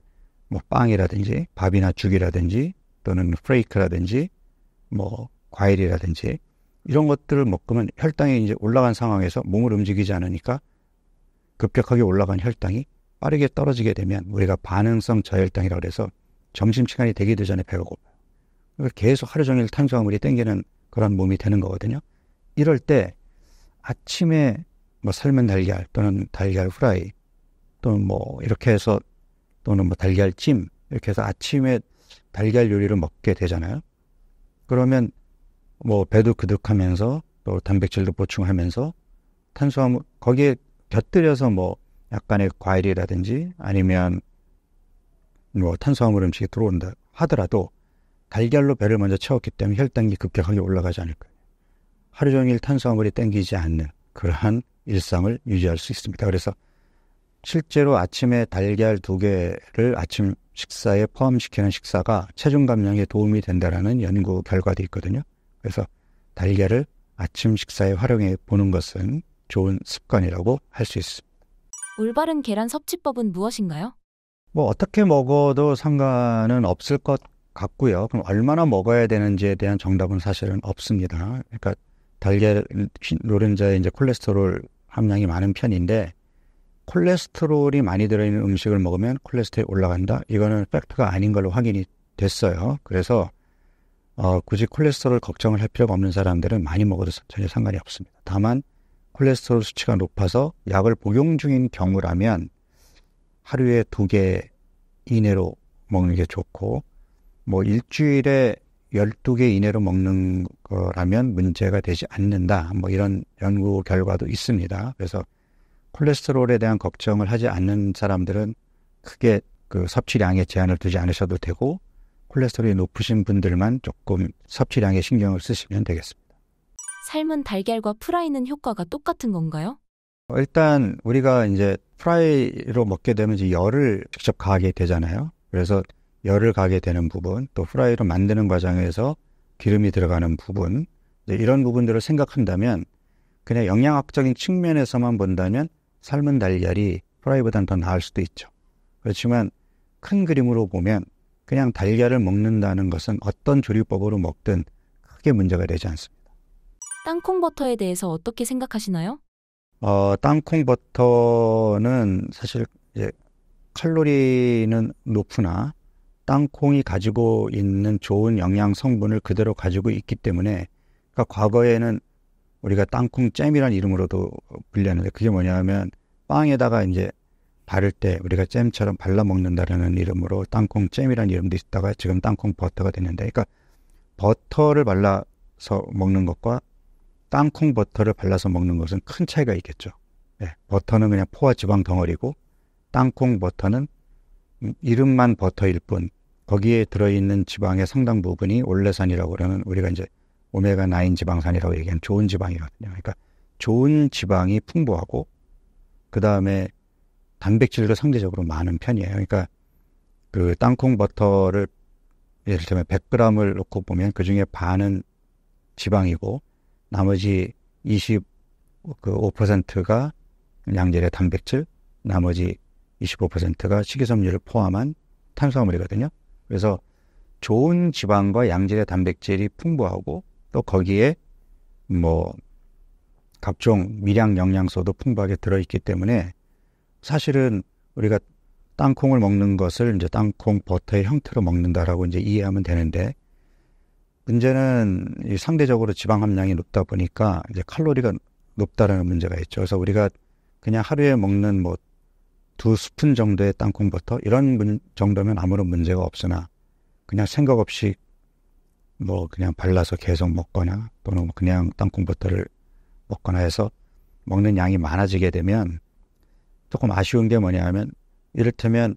뭐 빵이라든지 밥이나 죽이라든지 또는 프레이크라든지 뭐 과일이라든지 이런 것들을 먹으면 혈당이 이제 올라간 상황에서 몸을 움직이지 않으니까 급격하게 올라간 혈당이 빠르게 떨어지게 되면 우리가 반응성 저혈당이라고 해서 점심시간이 되기도 전에 배가 고파요. 계속 하루 종일 탄수화물이 땡기는 그런 몸이 되는 거거든요. 이럴 때 아침에 뭐 삶은 달걀 또는 달걀 후라이 또는 뭐 이렇게 해서 또는 뭐 달걀찜 이렇게 해서 아침에 달걀 요리를 먹게 되잖아요. 그러면 뭐 배도 그득하면서 또 단백질도 보충하면서 탄수화물 거기에 곁들여서 뭐 약간의 과일이라든지 아니면 뭐 탄수화물 음식이 들어온다 하더라도 달걀로 배를 먼저 채웠기 때문에 혈당이 급격하게 올라가지 않을 거예요. 하루 종일 탄수화물이 땡기지 않는 그러한 일상을 유지할 수 있습니다. 그래서 실제로 아침에 달걀 2개를 아침 식사에 포함시키는 식사가 체중 감량에 도움이 된다라는 연구 결과도 있거든요. 그래서 달걀을 아침 식사에 활용해 보는 것은 좋은 습관이라고 할 수 있습니다. 올바른 계란 섭취법은 무엇인가요? 뭐 어떻게 먹어도 상관은 없을 것 같고요. 그럼 얼마나 먹어야 되는지에 대한 정답은 사실은 없습니다. 그러니까 달걀 노른자에 이제 콜레스테롤 함량이 많은 편인데 콜레스테롤이 많이 들어있는 음식을 먹으면 콜레스테롤이 올라간다? 이거는 팩트가 아닌 걸로 확인이 됐어요. 그래서 굳이 콜레스테롤 걱정을 할 필요가 없는 사람들은 많이 먹어도 전혀 상관이 없습니다. 다만 콜레스테롤 수치가 높아서 약을 복용 중인 경우라면 하루에 2개 이내로 먹는 게 좋고 뭐 일주일에 12개 이내로 먹는 거라면 문제가 되지 않는다. 뭐 이런 연구 결과도 있습니다. 그래서 콜레스테롤에 대한 걱정을 하지 않는 사람들은 크게 그 섭취량에 제한을 두지 않으셔도 되고 콜레스테롤이 높으신 분들만 조금 섭취량에 신경을 쓰시면 되겠습니다. 삶은 달걀과 프라이는 효과가 똑같은 건가요? 일단 우리가 이제 프라이로 먹게 되면 이제 열을 직접 가하게 되잖아요. 그래서 열을 가게 되는 부분, 또 프라이로 만드는 과정에서 기름이 들어가는 부분, 이런 부분들을 생각한다면 그냥 영양학적인 측면에서만 본다면 삶은 달걀이 프라이보다는 더 나을 수도 있죠. 그렇지만 큰 그림으로 보면 그냥 달걀을 먹는다는 것은 어떤 조리법으로 먹든 크게 문제가 되지 않습니다. 땅콩 버터에 대해서 어떻게 생각하시나요? 땅콩 버터는 사실 이제 칼로리는 높으나 땅콩이 가지고 있는 좋은 영양 성분을 그대로 가지고 있기 때문에 그러니까 과거에는 우리가 땅콩 잼이라는 이름으로도 불렸는데 그게 뭐냐면 빵에다가 이제 바를 때 우리가 잼처럼 발라 먹는다라는 이름으로 땅콩 잼이라는 이름도 있다가 지금 땅콩 버터가 됐는데 그러니까 버터를 발라서 먹는 것과 땅콩 버터를 발라서 먹는 것은 큰 차이가 있겠죠. 네, 버터는 그냥 포화 지방 덩어리고 땅콩 버터는 이름만 버터일 뿐 거기에 들어있는 지방의 상당 부분이 올레산이라고 그러는 우리가 이제 오메가9 지방산이라고 얘기하는 좋은 지방이거든요. 그러니까 좋은 지방이 풍부하고 그 다음에 단백질도 상대적으로 많은 편이에요. 그러니까 그 땅콩 버터를 예를 들면 100g을 놓고 보면 그 중에 반은 지방이고 나머지 25%가 양질의 단백질, 나머지 25%가 식이섬유를 포함한 탄수화물이거든요. 그래서 좋은 지방과 양질의 단백질이 풍부하고 또 거기에 뭐 각종 미량 영양소도 풍부하게 들어있기 때문에 사실은 우리가 땅콩을 먹는 것을 이제 땅콩 버터의 형태로 먹는다라고 이제 이해하면 되는데 문제는 이 상대적으로 지방 함량이 높다 보니까 이제 칼로리가 높다라는 문제가 있죠. 그래서 우리가 그냥 하루에 먹는 뭐 2스푼 정도의 땅콩 버터 이런 정도면 아무런 문제가 없으나 그냥 생각 없이 뭐 그냥 발라서 계속 먹거나 또는 그냥 땅콩 버터를 먹거나 해서 먹는 양이 많아지게 되면 조금 아쉬운 게 뭐냐 하면 이를테면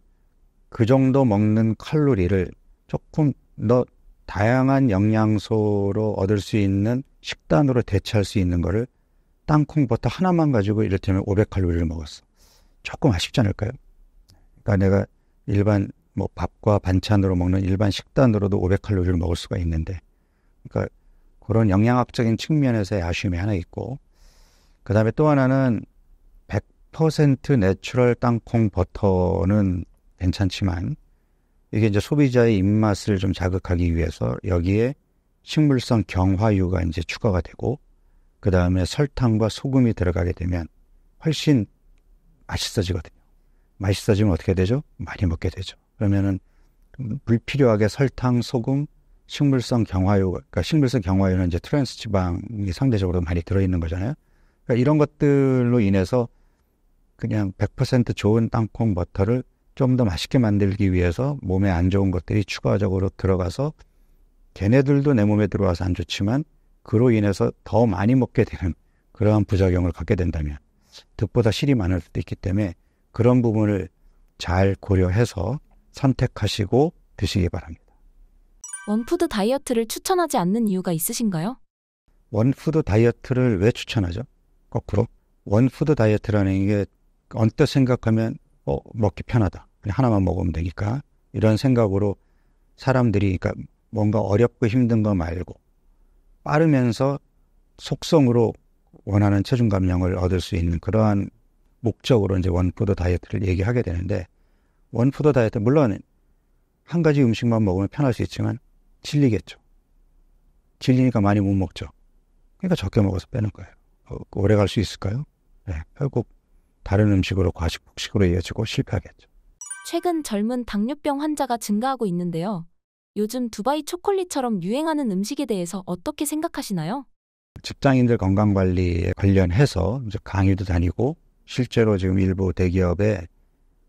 그 정도 먹는 칼로리를 조금 더 다양한 영양소로 얻을 수 있는 식단으로 대체할 수 있는 거를 땅콩 버터 하나만 가지고 이를테면 500칼로리를 먹었어. 조금 아쉽지 않을까요? 그러니까 내가 일반 뭐 밥과 반찬으로 먹는 일반 식단으로도 500칼로리를 먹을 수가 있는데, 그러니까 그런 영양학적인 측면에서의 아쉬움이 하나 있고, 그 다음에 또 하나는 100% 내추럴 땅콩 버터는 괜찮지만 이게 이제 소비자의 입맛을 좀 자극하기 위해서 여기에 식물성 경화유가 이제 추가가 되고, 그 다음에 설탕과 소금이 들어가게 되면 훨씬 맛있어지거든요. 맛있어지면 어떻게 되죠? 많이 먹게 되죠. 그러면은 불필요하게 설탕, 소금, 식물성 경화유, 그러니까 식물성 경화유는 이제 트랜스 지방이 상대적으로 많이 들어있는 거잖아요. 그러니까 이런 것들로 인해서 그냥 100% 좋은 땅콩 버터를 좀 더 맛있게 만들기 위해서 몸에 안 좋은 것들이 추가적으로 들어가서 걔네들도 내 몸에 들어와서 안 좋지만 그로 인해서 더 많이 먹게 되는 그러한 부작용을 갖게 된다면 득보다 실이 많을 수도 있기 때문에 그런 부분을 잘 고려해서 선택하시고 드시기 바랍니다. 원푸드 다이어트를 추천하지 않는 이유가 있으신가요? 원푸드 다이어트를 왜 추천하죠? 거꾸로 원푸드 다이어트라는 게 언뜻 생각하면 먹기 편하다. 그냥 하나만 먹으면 되니까 이런 생각으로 사람들이 그러니까 뭔가 어렵고 힘든 거 말고 빠르면서 속성으로 원하는 체중 감량을 얻을 수 있는 그러한 목적으로 이제 원푸드 다이어트를 얘기하게 되는데, 원푸드 다이어트 물론 한 가지 음식만 먹으면 편할 수 있지만 질리겠죠. 질리니까 많이 못 먹죠. 그러니까 적게 먹어서 빼는 거예요. 오래 갈 수 있을까요? 네, 결국 다른 음식으로 과식, 폭식으로 이어지고 실패하겠죠. 최근 젊은 당뇨병 환자가 증가하고 있는데요. 요즘 두바이 초콜릿처럼 유행하는 음식에 대해서 어떻게 생각하시나요? 직장인들 건강관리에 관련해서 이제 강의도 다니고 실제로 지금 일부 대기업의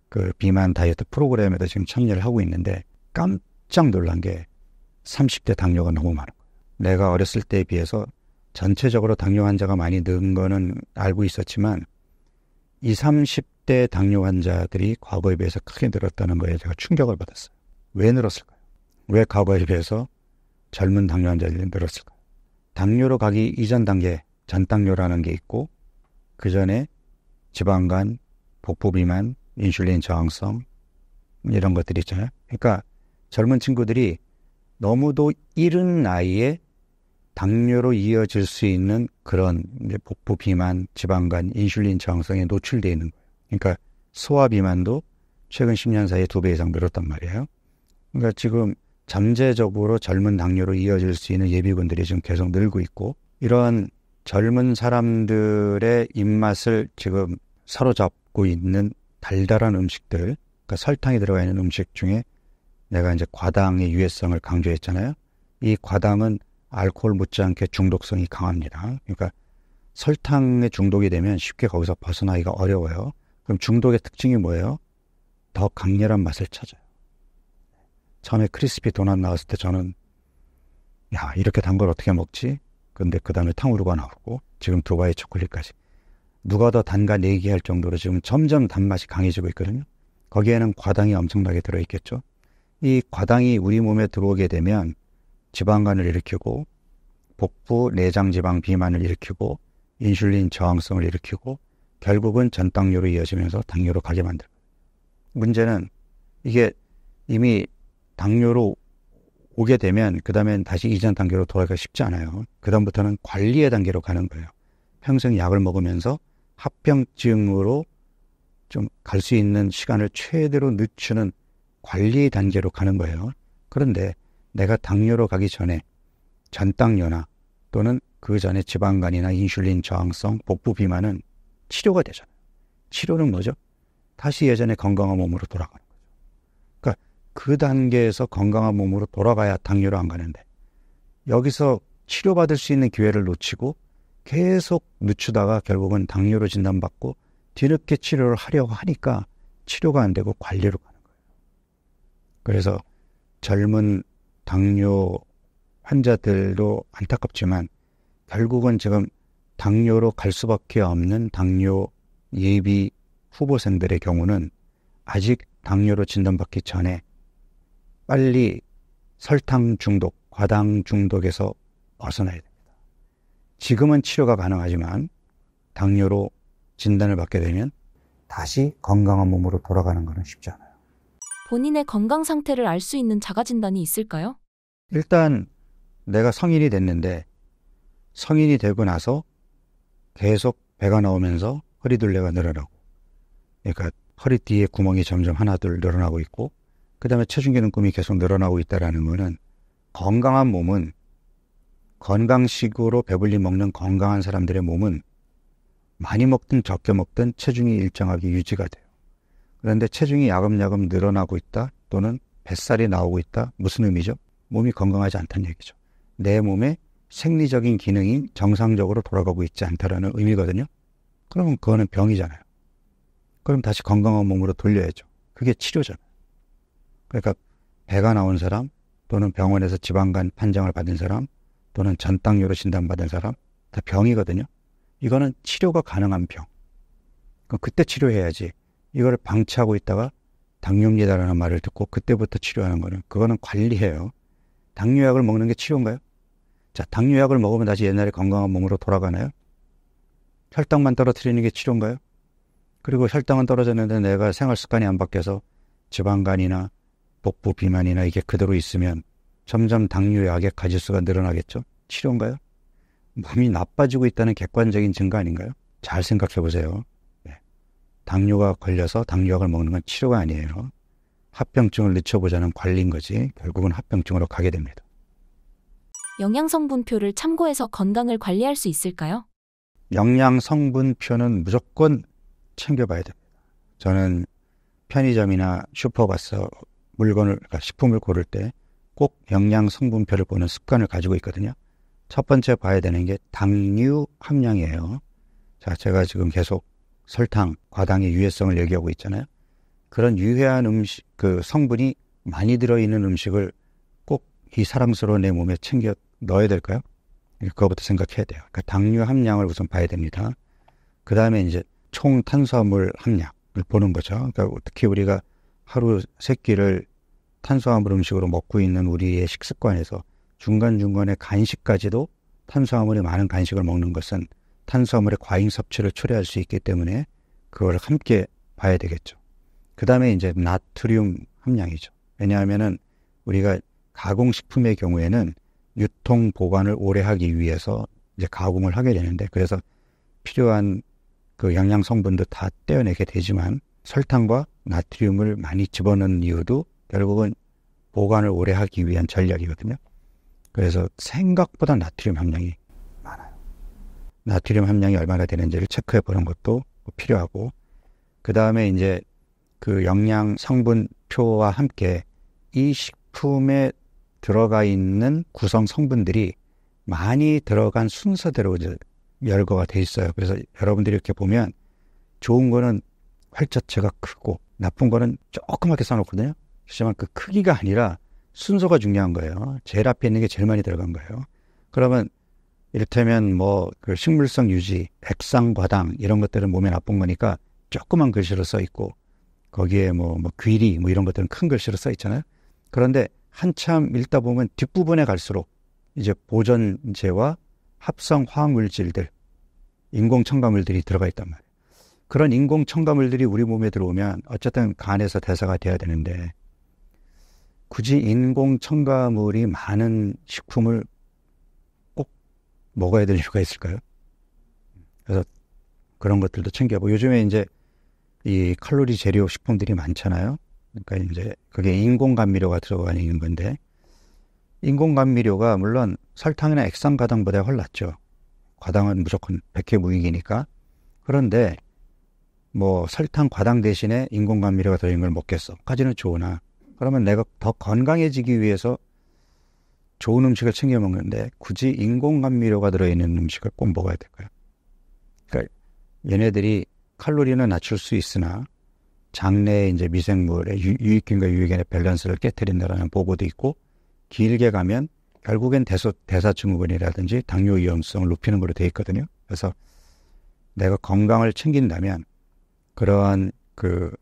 그 비만 다이어트 프로그램에도 지금 참여를 하고 있는데 깜짝 놀란 게 30대 당뇨가 너무 많은 거예요. 내가 어렸을 때에 비해서 전체적으로 당뇨 환자가 많이 는 거는 알고 있었지만 20, 30대 당뇨 환자들이 과거에 비해서 크게 늘었다는 거에 제가 충격을 받았어요. 왜 늘었을까요? 왜 과거에 비해서 젊은 당뇨 환자들이 늘었을까요? 당뇨로 가기 이전 단계, 전당뇨라는 게 있고 그 전에 지방간, 복부 비만, 인슐린 저항성 이런 것들이 있잖아요. 그러니까 젊은 친구들이 너무도 이른 나이에 당뇨로 이어질 수 있는 그런 이제 복부 비만, 지방간, 인슐린 저항성에 노출되어 있는 거예요. 그러니까 소아 비만도 최근 10년 사이에 2배 이상 늘었단 말이에요. 그러니까 지금 잠재적으로 젊은 당뇨로 이어질 수 있는 예비군들이 지금 계속 늘고 있고, 이런 젊은 사람들의 입맛을 지금 사로잡고 있는 달달한 음식들, 그러니까 설탕이 들어가 있는 음식 중에 내가 이제 과당의 유해성을 강조했잖아요. 이 과당은 알코올 못지않게 중독성이 강합니다. 그러니까 설탕에 중독이 되면 쉽게 거기서 벗어나기가 어려워요. 그럼 중독의 특징이 뭐예요? 더 강렬한 맛을 찾아요. 처음에 크리스피 도넛 나왔을 때 저는 야, 이렇게 단 걸 어떻게 먹지? 근데 그 다음에 탕후루가 나오고 지금 두바이 초콜릿까지 누가 더 단가 내기할 정도로 지금 점점 단맛이 강해지고 있거든요. 거기에는 과당이 엄청나게 들어있겠죠. 이 과당이 우리 몸에 들어오게 되면 지방간을 일으키고 복부 내장 지방 비만을 일으키고 인슐린 저항성을 일으키고 결국은 전당뇨로 이어지면서 당뇨로 가게 만들어요. 문제는 이게 이미 당뇨로 오게 되면 그 다음엔 다시 이전 단계로 돌아가기 쉽지 않아요. 그 다음부터는 관리의 단계로 가는 거예요. 평생 약을 먹으면서 합병증으로 좀 갈 수 있는 시간을 최대로 늦추는 관리 단계로 가는 거예요. 그런데 내가 당뇨로 가기 전에 전당뇨나 또는 그 전에 지방간이나 인슐린 저항성, 복부 비만은 치료가 되잖아요. 치료는 뭐죠? 다시 예전에 건강한 몸으로 돌아가는 거죠. 그러니까 그 단계에서 건강한 몸으로 돌아가야 당뇨로 안 가는데 여기서 치료받을 수 있는 기회를 놓치고 계속 늦추다가 결국은 당뇨로 진단받고 뒤늦게 치료를 하려고 하니까 치료가 안 되고 관리로 가는 거예요. 그래서 젊은 당뇨 환자들도 안타깝지만 결국은 지금 당뇨로 갈 수밖에 없는 당뇨 예비 후보생들의 경우는 아직 당뇨로 진단받기 전에 빨리 설탕 중독, 과당 중독에서 벗어나야 됩니다. 지금은 치료가 가능하지만 당뇨로 진단을 받게 되면 다시 건강한 몸으로 돌아가는 것은 쉽지 않아요. 본인의 건강 상태를 알 수 있는 자가진단이 있을까요? 일단 내가 성인이 됐는데 성인이 되고 나서 계속 배가 나오면서 허리둘레가 늘어나고, 그러니까 허리띠에 구멍이 점점 하나둘 늘어나고 있고, 그 다음에 체중계능금이 계속 늘어나고 있다는 거는 건강한 몸은, 건강식으로 배불리 먹는 건강한 사람들의 몸은 많이 먹든 적게 먹든 체중이 일정하게 유지가 돼요. 그런데 체중이 야금야금 늘어나고 있다 또는 뱃살이 나오고 있다, 무슨 의미죠? 몸이 건강하지 않다는 얘기죠. 내 몸의 생리적인 기능이 정상적으로 돌아가고 있지 않다라는 의미거든요. 그러면 그거는 병이잖아요. 그럼 다시 건강한 몸으로 돌려야죠. 그게 치료잖아요. 그러니까 배가 나온 사람 또는 병원에서 지방간 판정을 받은 사람 또는 전당뇨로 진단받은 사람 다 병이거든요. 이거는 치료가 가능한 병. 그럼 그때 치료해야지. 이거를 방치하고 있다가 당뇨입니다라는 말을 듣고 그때부터 치료하는 거는, 그거는 관리해요. 당뇨약을 먹는 게 치료인가요? 자, 당뇨약을 먹으면 다시 옛날에 건강한 몸으로 돌아가나요? 혈당만 떨어뜨리는 게 치료인가요? 그리고 혈당은 떨어졌는데 내가 생활 습관이 안 바뀌어서 지방간이나 복부 비만이나 이게 그대로 있으면 점점 당뇨약의 가지수가 늘어나겠죠? 치료인가요? 몸이 나빠지고 있다는 객관적인 증거 아닌가요? 잘 생각해 보세요. 네. 당뇨가 걸려서 당뇨약을 먹는 건 치료가 아니에요. 합병증을 늦춰보자는 관리인 거지 결국은 합병증으로 가게 됩니다. 영양성분표를 참고해서 건강을 관리할 수 있을까요? 영양성분표는 무조건 챙겨봐야 됩니다. 저는 편의점이나 슈퍼 가서 그러니까 식품을 고를 때 꼭 영양성분표를 보는 습관을 가지고 있거든요. 첫 번째 봐야 되는 게 당류 함량이에요. 자, 제가 지금 계속 설탕, 과당의 유해성을 얘기하고 있잖아요. 그런 유해한 음식, 그 성분이 많이 들어있는 음식을 꼭 이 사랑스러운 내 몸에 챙겨 넣어야 될까요? 그거부터 생각해야 돼요. 그러니까 당류 함량을 우선 봐야 됩니다. 그 다음에 이제 총 탄수화물 함량을 보는 거죠. 그러니까 특히 우리가 하루 3끼를 탄수화물 음식으로 먹고 있는 우리의 식습관에서 중간중간에 간식까지도 탄수화물이 많은 간식을 먹는 것은 탄수화물의 과잉 섭취를 초래할 수 있기 때문에 그걸 함께 봐야 되겠죠. 그 다음에 이제 나트륨 함량이죠. 왜냐하면은 우리가 가공식품의 경우에는 유통 보관을 오래 하기 위해서 이제 가공을 하게 되는데, 그래서 필요한 그 영양 성분도 다 떼어내게 되지만 설탕과 나트륨을 많이 집어넣는 이유도 결국은 보관을 오래 하기 위한 전략이거든요. 그래서 생각보다 나트륨 함량이 많아요. 나트륨 함량이 얼마나 되는지를 체크해 보는 것도 필요하고, 그 다음에 이제 그 영양 성분표와 함께 이 식품에 들어가 있는 구성 성분들이 많이 들어간 순서대로 이제 열거가 돼 있어요. 그래서 여러분들이 이렇게 보면 좋은 거는 활자체가 크고 나쁜 거는 조그맣게 써놓거든요. 하지만 그 크기가 아니라 순서가 중요한 거예요. 제일 앞에 있는 게 제일 많이 들어간 거예요. 그러면 이를테면 뭐 그 식물성 유지, 액상 과당 이런 것들은 몸에 나쁜 거니까 조그만 글씨로 써 있고, 거기에 뭐 귀리 뭐 이런 것들은 큰 글씨로 써 있잖아요. 그런데 한참 읽다 보면 뒷부분에 갈수록 이제 보존제와 합성 화학물질들, 인공 첨가물들이 들어가 있단 말이에요. 그런 인공 첨가물들이 우리 몸에 들어오면 어쨌든 간에서 대사가 돼야 되는데, 굳이 인공 첨가물이 많은 식품을 꼭 먹어야 될 이유가 있을까요? 그래서 그런 것들도 챙겨보고, 요즘에 이제 이 칼로리 재료 식품들이 많잖아요. 그러니까 이제 그게 인공 감미료가 들어가 있는 건데, 인공 감미료가 물론 설탕이나 액상 과당보다 훨 낫죠. 과당은 무조건 백해 무익이니까. 그런데 뭐 설탕 과당 대신에 인공 감미료가 들어있는 걸 먹겠어 까지는 좋으나, 그러면 내가 더 건강해지기 위해서 좋은 음식을 챙겨 먹는데 굳이 인공 감미료가 들어있는 음식을 꼭 먹어야 될까요? 그러니까 얘네들이 칼로리는 낮출 수 있으나 장내의 이제 미생물의 유익균과 유익균의 밸런스를 깨트린다는 보고도 있고, 길게 가면 결국엔 대사증후군이라든지 당뇨 위험성을 높이는 걸로 되어 있거든요. 그래서 내가 건강을 챙긴다면 그러한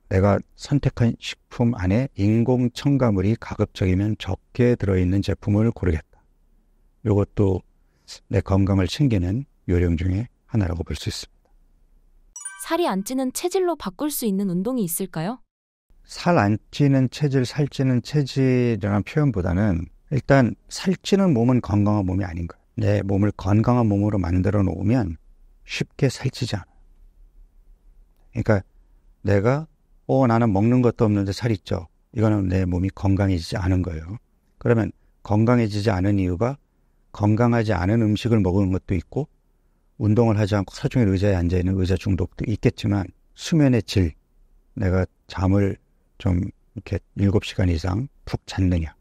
내가 선택한 식품 안에 인공 첨가물이 가급적이면 적게 들어있는 제품을 고르겠다. 이것도 내 건강을 챙기는 요령 중에 하나라고 볼 수 있습니다. 살이 안 찌는 체질로 바꿀 수 있는 운동이 있을까요? 살 안 찌는 체질, 살찌는 체질이라는 표현보다는 일단 살찌는 몸은 건강한 몸이 아닌 거예요. 내 몸을 건강한 몸으로 만들어 놓으면 쉽게 살찌지 않아요. 그러니까 내가 나는 먹는 것도 없는데 살이 쪄. 이거는 내 몸이 건강해지지 않은 거예요. 그러면 건강해지지 않은 이유가 건강하지 않은 음식을 먹은 것도 있고 운동을 하지 않고 하루 종일 의자에 앉아있는 의자 중독도 있겠지만 수면의 질, 내가 잠을 좀 이렇게 7시간 이상 푹 잤느냐.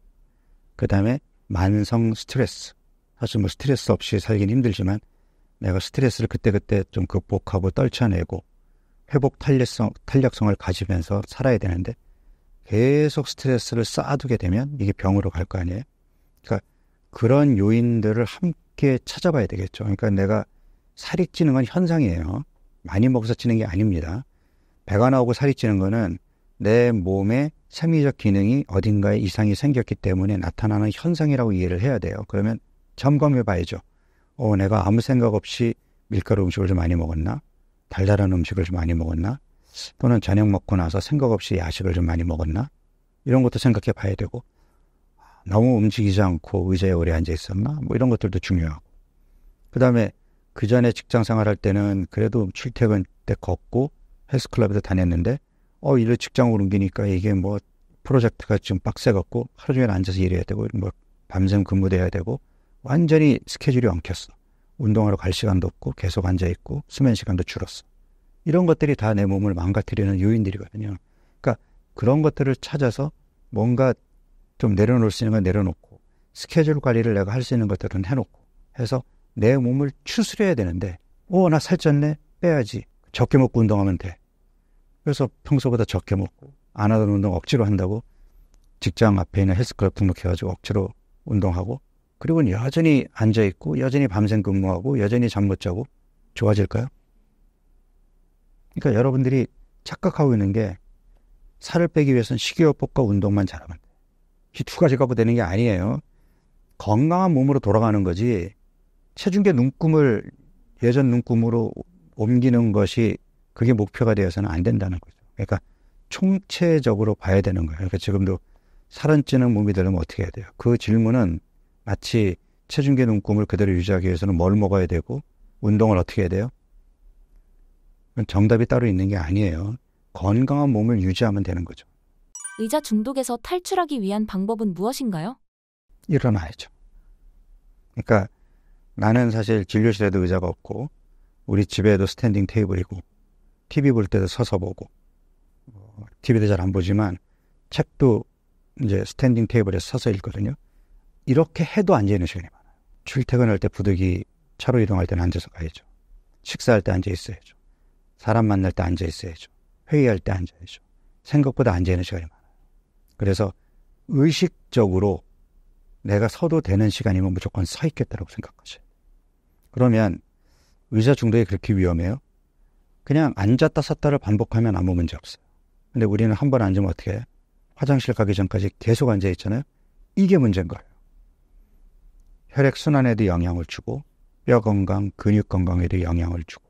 그 다음에 만성 스트레스. 사실 뭐 스트레스 없이 살긴 힘들지만 내가 스트레스를 그때그때 좀 극복하고 떨쳐내고 회복 탄력성을 가지면서 살아야 되는데 계속 스트레스를 쌓아두게 되면 이게 병으로 갈 거 아니에요. 그러니까 그런 요인들을 함께 찾아봐야 되겠죠. 그러니까 내가 살이 찌는 건 현상이에요. 많이 먹어서 찌는 게 아닙니다. 배가 나오고 살이 찌는 거는 내 몸의 생리적 기능이 어딘가에 이상이 생겼기 때문에 나타나는 현상이라고 이해를 해야 돼요. 그러면 점검해 봐야죠. 내가 아무 생각 없이 밀가루 음식을 좀 많이 먹었나? 달달한 음식을 좀 많이 먹었나? 또는 저녁 먹고 나서 생각 없이 야식을 좀 많이 먹었나? 이런 것도 생각해 봐야 되고, 너무 움직이지 않고 의자에 오래 앉아 있었나? 뭐 이런 것들도 중요하고. 그 다음에 그 전에 직장 생활할 때는 그래도 출퇴근 때 걷고 헬스클럽에도 다녔는데, 일을 직장으로 옮기니까 이게 뭐 프로젝트가 좀 빡세갖고 하루 종일 앉아서 일해야 되고, 뭐 밤샘 근무도 해야 되고, 완전히 스케줄이 엉켰어. 운동하러 갈 시간도 없고 계속 앉아있고 수면 시간도 줄었어. 이런 것들이 다 내 몸을 망가뜨리는 요인들이거든요. 그러니까 그런 것들을 찾아서 뭔가 좀 내려놓을 수 있는 건 내려놓고 스케줄 관리를 내가 할 수 있는 것들은 해놓고 해서 내 몸을 추스려야 되는데 나 살쪘네? 빼야지. 적게 먹고 운동하면 돼. 그래서 평소보다 적게 먹고 안 하던 운동 억지로 한다고 직장 앞에 있는 헬스클럽 등록해가지고 억지로 운동하고 그리고 여전히 앉아있고 여전히 밤샘 근무하고 여전히 잠 못 자고 좋아질까요? 그러니까 여러분들이 착각하고 있는 게 살을 빼기 위해서는 식이요법과 운동만 잘하면 돼. 이 두 가지 갖고 되는 게 아니에요. 건강한 몸으로 돌아가는 거지 체중계 눈금을 예전 눈금으로 옮기는 것이 그게 목표가 되어서는 안 된다는 거죠. 그러니까 총체적으로 봐야 되는 거예요. 그러니까 지금도 살은 찌는 몸이 되려면 어떻게 해야 돼요? 그 질문은 마치 체중계 눈금을 그대로 유지하기 위해서는 뭘 먹어야 되고 운동을 어떻게 해야 돼요? 정답이 따로 있는 게 아니에요. 건강한 몸을 유지하면 되는 거죠. 의자 중독에서 탈출하기 위한 방법은 무엇인가요? 일어나야죠. 그러니까 나는 사실 진료실에도 의자가 없고 우리 집에도 스탠딩 테이블이고 TV 볼 때도 서서 보고 TV도 잘 안 보지만 책도 이제 스탠딩 테이블에 서서 읽거든요. 이렇게 해도 앉아있는 시간이 많아요. 출퇴근할 때 부득이 차로 이동할 때는 앉아서 가야죠. 식사할 때 앉아 있어야죠. 사람 만날 때 앉아 있어야죠. 회의할 때 앉아야죠. 생각보다 앉아있는 시간이 많아요. 그래서 의식적으로 내가 서도 되는 시간이면 무조건 서 있겠다고 생각하셔요. 그러면 의자 중독이 그렇게 위험해요? 그냥 앉았다 섰다를 반복하면 아무 문제 없어요. 근데 우리는 한 번 앉으면 어떻게 해요? 화장실 가기 전까지 계속 앉아 있잖아요. 이게 문제인 거예요. 혈액순환에도 영향을 주고 뼈 건강, 근육 건강에도 영향을 주고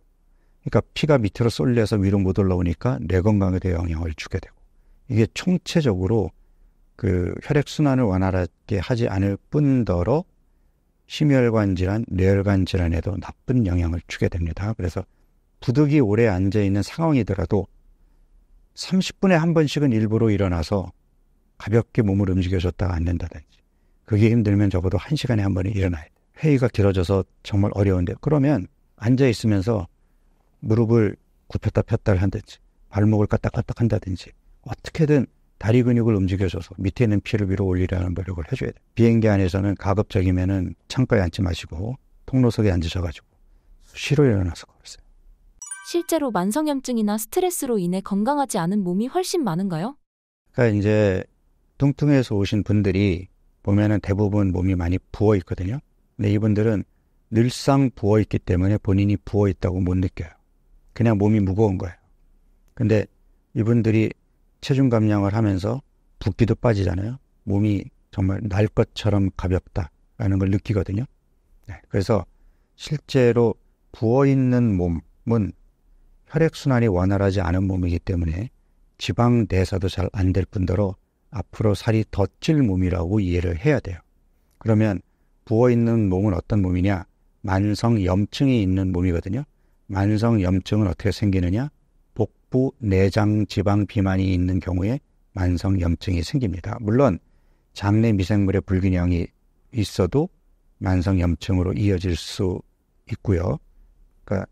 그러니까 피가 밑으로 쏠려서 위로 못 올라오니까 뇌 건강에도 영향을 주게 되고 이게 총체적으로 그 혈액순환을 원활하게 하지 않을 뿐더러 심혈관 질환, 뇌혈관 질환에도 나쁜 영향을 주게 됩니다. 그래서 부득이 오래 앉아있는 상황이더라도 30분에 한 번씩은 일부러 일어나서 가볍게 몸을 움직여줬다가 앉는다든지 그게 힘들면 적어도 1시간에 한 번은 일어나야 돼요. 회의가 길어져서 정말 어려운데 그러면 앉아있으면서 무릎을 굽혔다 폈다 한다든지 발목을 까딱까딱 한다든지 어떻게든 다리 근육을 움직여줘서 밑에 있는 피를 위로 올리려는 노력을 해줘야 돼요. 비행기 안에서는 가급적이면은 창가에 앉지 마시고 통로석에 앉으셔가지고 수시로 일어나서 걸으세요. 실제로 만성염증이나 스트레스로 인해 건강하지 않은 몸이 훨씬 많은가요? 그러니까 이제 뚱뚱해서 오신 분들이 보면은 대부분 몸이 많이 부어 있거든요. 근데 이분들은 늘상 부어 있기 때문에 본인이 부어 있다고 못 느껴요. 그냥 몸이 무거운 거예요. 근데 이분들이 체중 감량을 하면서 붓기도 빠지잖아요. 몸이 정말 날 것처럼 가볍다라는 걸 느끼거든요. 네, 그래서 실제로 부어있는 몸은 혈액순환이 원활하지 않은 몸이기 때문에 지방 대사도 잘 안 될 뿐더러 앞으로 살이 더 찔 몸이라고 이해를 해야 돼요. 그러면 부어있는 몸은 어떤 몸이냐? 만성염증이 있는 몸이거든요. 만성염증은 어떻게 생기느냐? 복부 내장 지방 비만이 있는 경우에 만성염증이 생깁니다. 물론 장내 미생물의 불균형이 있어도 만성염증으로 이어질 수 있고요. 그러니까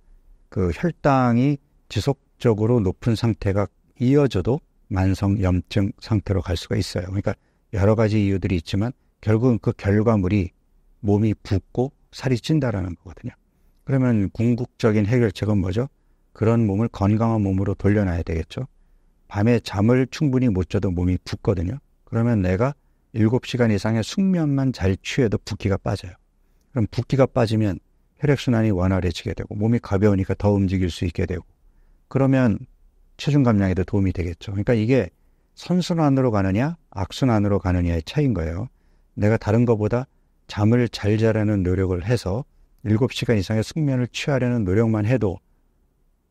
그 혈당이 지속적으로 높은 상태가 이어져도 만성염증 상태로 갈 수가 있어요. 그러니까 여러 가지 이유들이 있지만 결국은 그 결과물이 몸이 붓고 살이 찐다라는 거거든요. 그러면 궁극적인 해결책은 뭐죠? 그런 몸을 건강한 몸으로 돌려놔야 되겠죠. 밤에 잠을 충분히 못 자도 몸이 붓거든요. 그러면 내가 7시간 이상의 숙면만 잘 취해도 붓기가 빠져요. 그럼 붓기가 빠지면 혈액순환이 원활해지게 되고 몸이 가벼우니까 더 움직일 수 있게 되고 그러면 체중 감량에도 도움이 되겠죠. 그러니까 이게 선순환으로 가느냐 악순환으로 가느냐의 차이인 거예요. 내가 다른 것보다 잠을 잘 자라는 노력을 해서 7시간 이상의 숙면을 취하려는 노력만 해도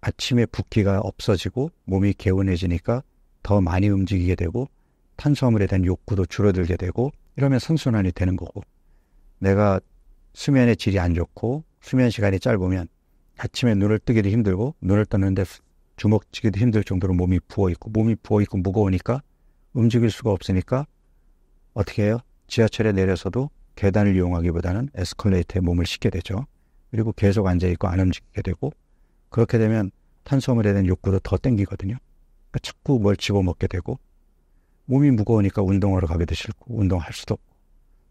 아침에 붓기가 없어지고 몸이 개운해지니까 더 많이 움직이게 되고 탄수화물에 대한 욕구도 줄어들게 되고 이러면 선순환이 되는 거고 내가 수면의 질이 안 좋고 수면 시간이 짧으면 아침에 눈을 뜨기도 힘들고 눈을 떴는데 주먹쥐기도 힘들 정도로 몸이 부어있고 무거우니까 움직일 수가 없으니까 어떻게 해요? 지하철에 내려서도 계단을 이용하기보다는 에스컬레이터에 몸을 싣게 되죠. 그리고 계속 앉아있고 안 움직이게 되고 그렇게 되면 탄수화물에 대한 욕구도 더 땡기거든요. 그러니까 자꾸 뭘 집어먹게 되고 몸이 무거우니까 운동하러 가기도 싫고 운동할 수도 없고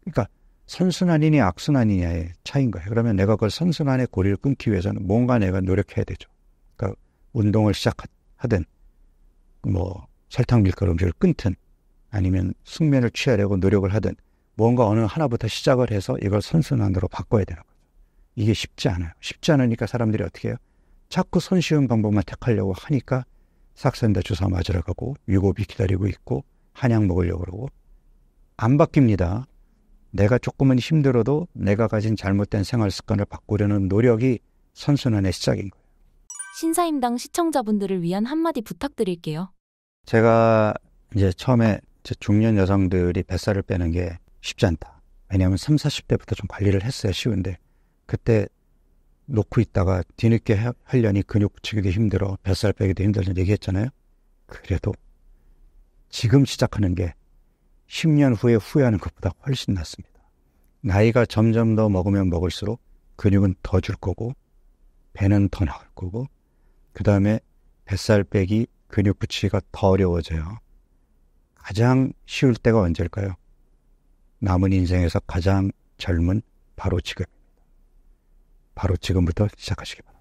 그러니까 선순환이냐 악순환이냐의 차이인 거예요. 그러면 내가 그걸 선순환의 고리를 끊기 위해서는 뭔가 내가 노력해야 되죠. 그러니까 운동을 시작하든 뭐 설탕 밀가루 음식을 끊든 아니면 숙면을 취하려고 노력을 하든 뭔가 어느 하나부터 시작을 해서 이걸 선순환으로 바꿔야 되는 거죠. 이게 쉽지 않아요. 쉽지 않으니까 사람들이 어떻게 해요? 자꾸 손쉬운 방법만 택하려고 하니까 싹센다 주사 맞으러 가고 위고비 기다리고 있고 한약 먹으려고 그러고 안 바뀝니다. 내가 조금은 힘들어도 내가 가진 잘못된 생활 습관을 바꾸려는 노력이 선순환의 시작인 거예요. 신사임당 시청자분들을 위한 한마디 부탁드릴게요. 제가 이제 처음에 중년 여성들이 뱃살을 빼는 게 쉽지 않다. 왜냐하면 30, 40대부터 좀 관리를 했어야 쉬운데 그때 놓고 있다가 뒤늦게 하려니 근육 붙이기도 힘들어 뱃살 빼기도 힘들다는 얘기했잖아요. 그래도 지금 시작하는 게 10년 후에 후회하는 것보다 훨씬 낫습니다. 나이가 점점 더 먹으면 먹을수록 근육은 더 줄 거고 배는 더 나올 거고 그 다음에 뱃살 빼기 근육 붙이기가 더 어려워져요. 가장 쉬울 때가 언제일까요? 남은 인생에서 가장 젊은 바로 지금입니다. 바로 지금부터 시작하시기 바랍니다.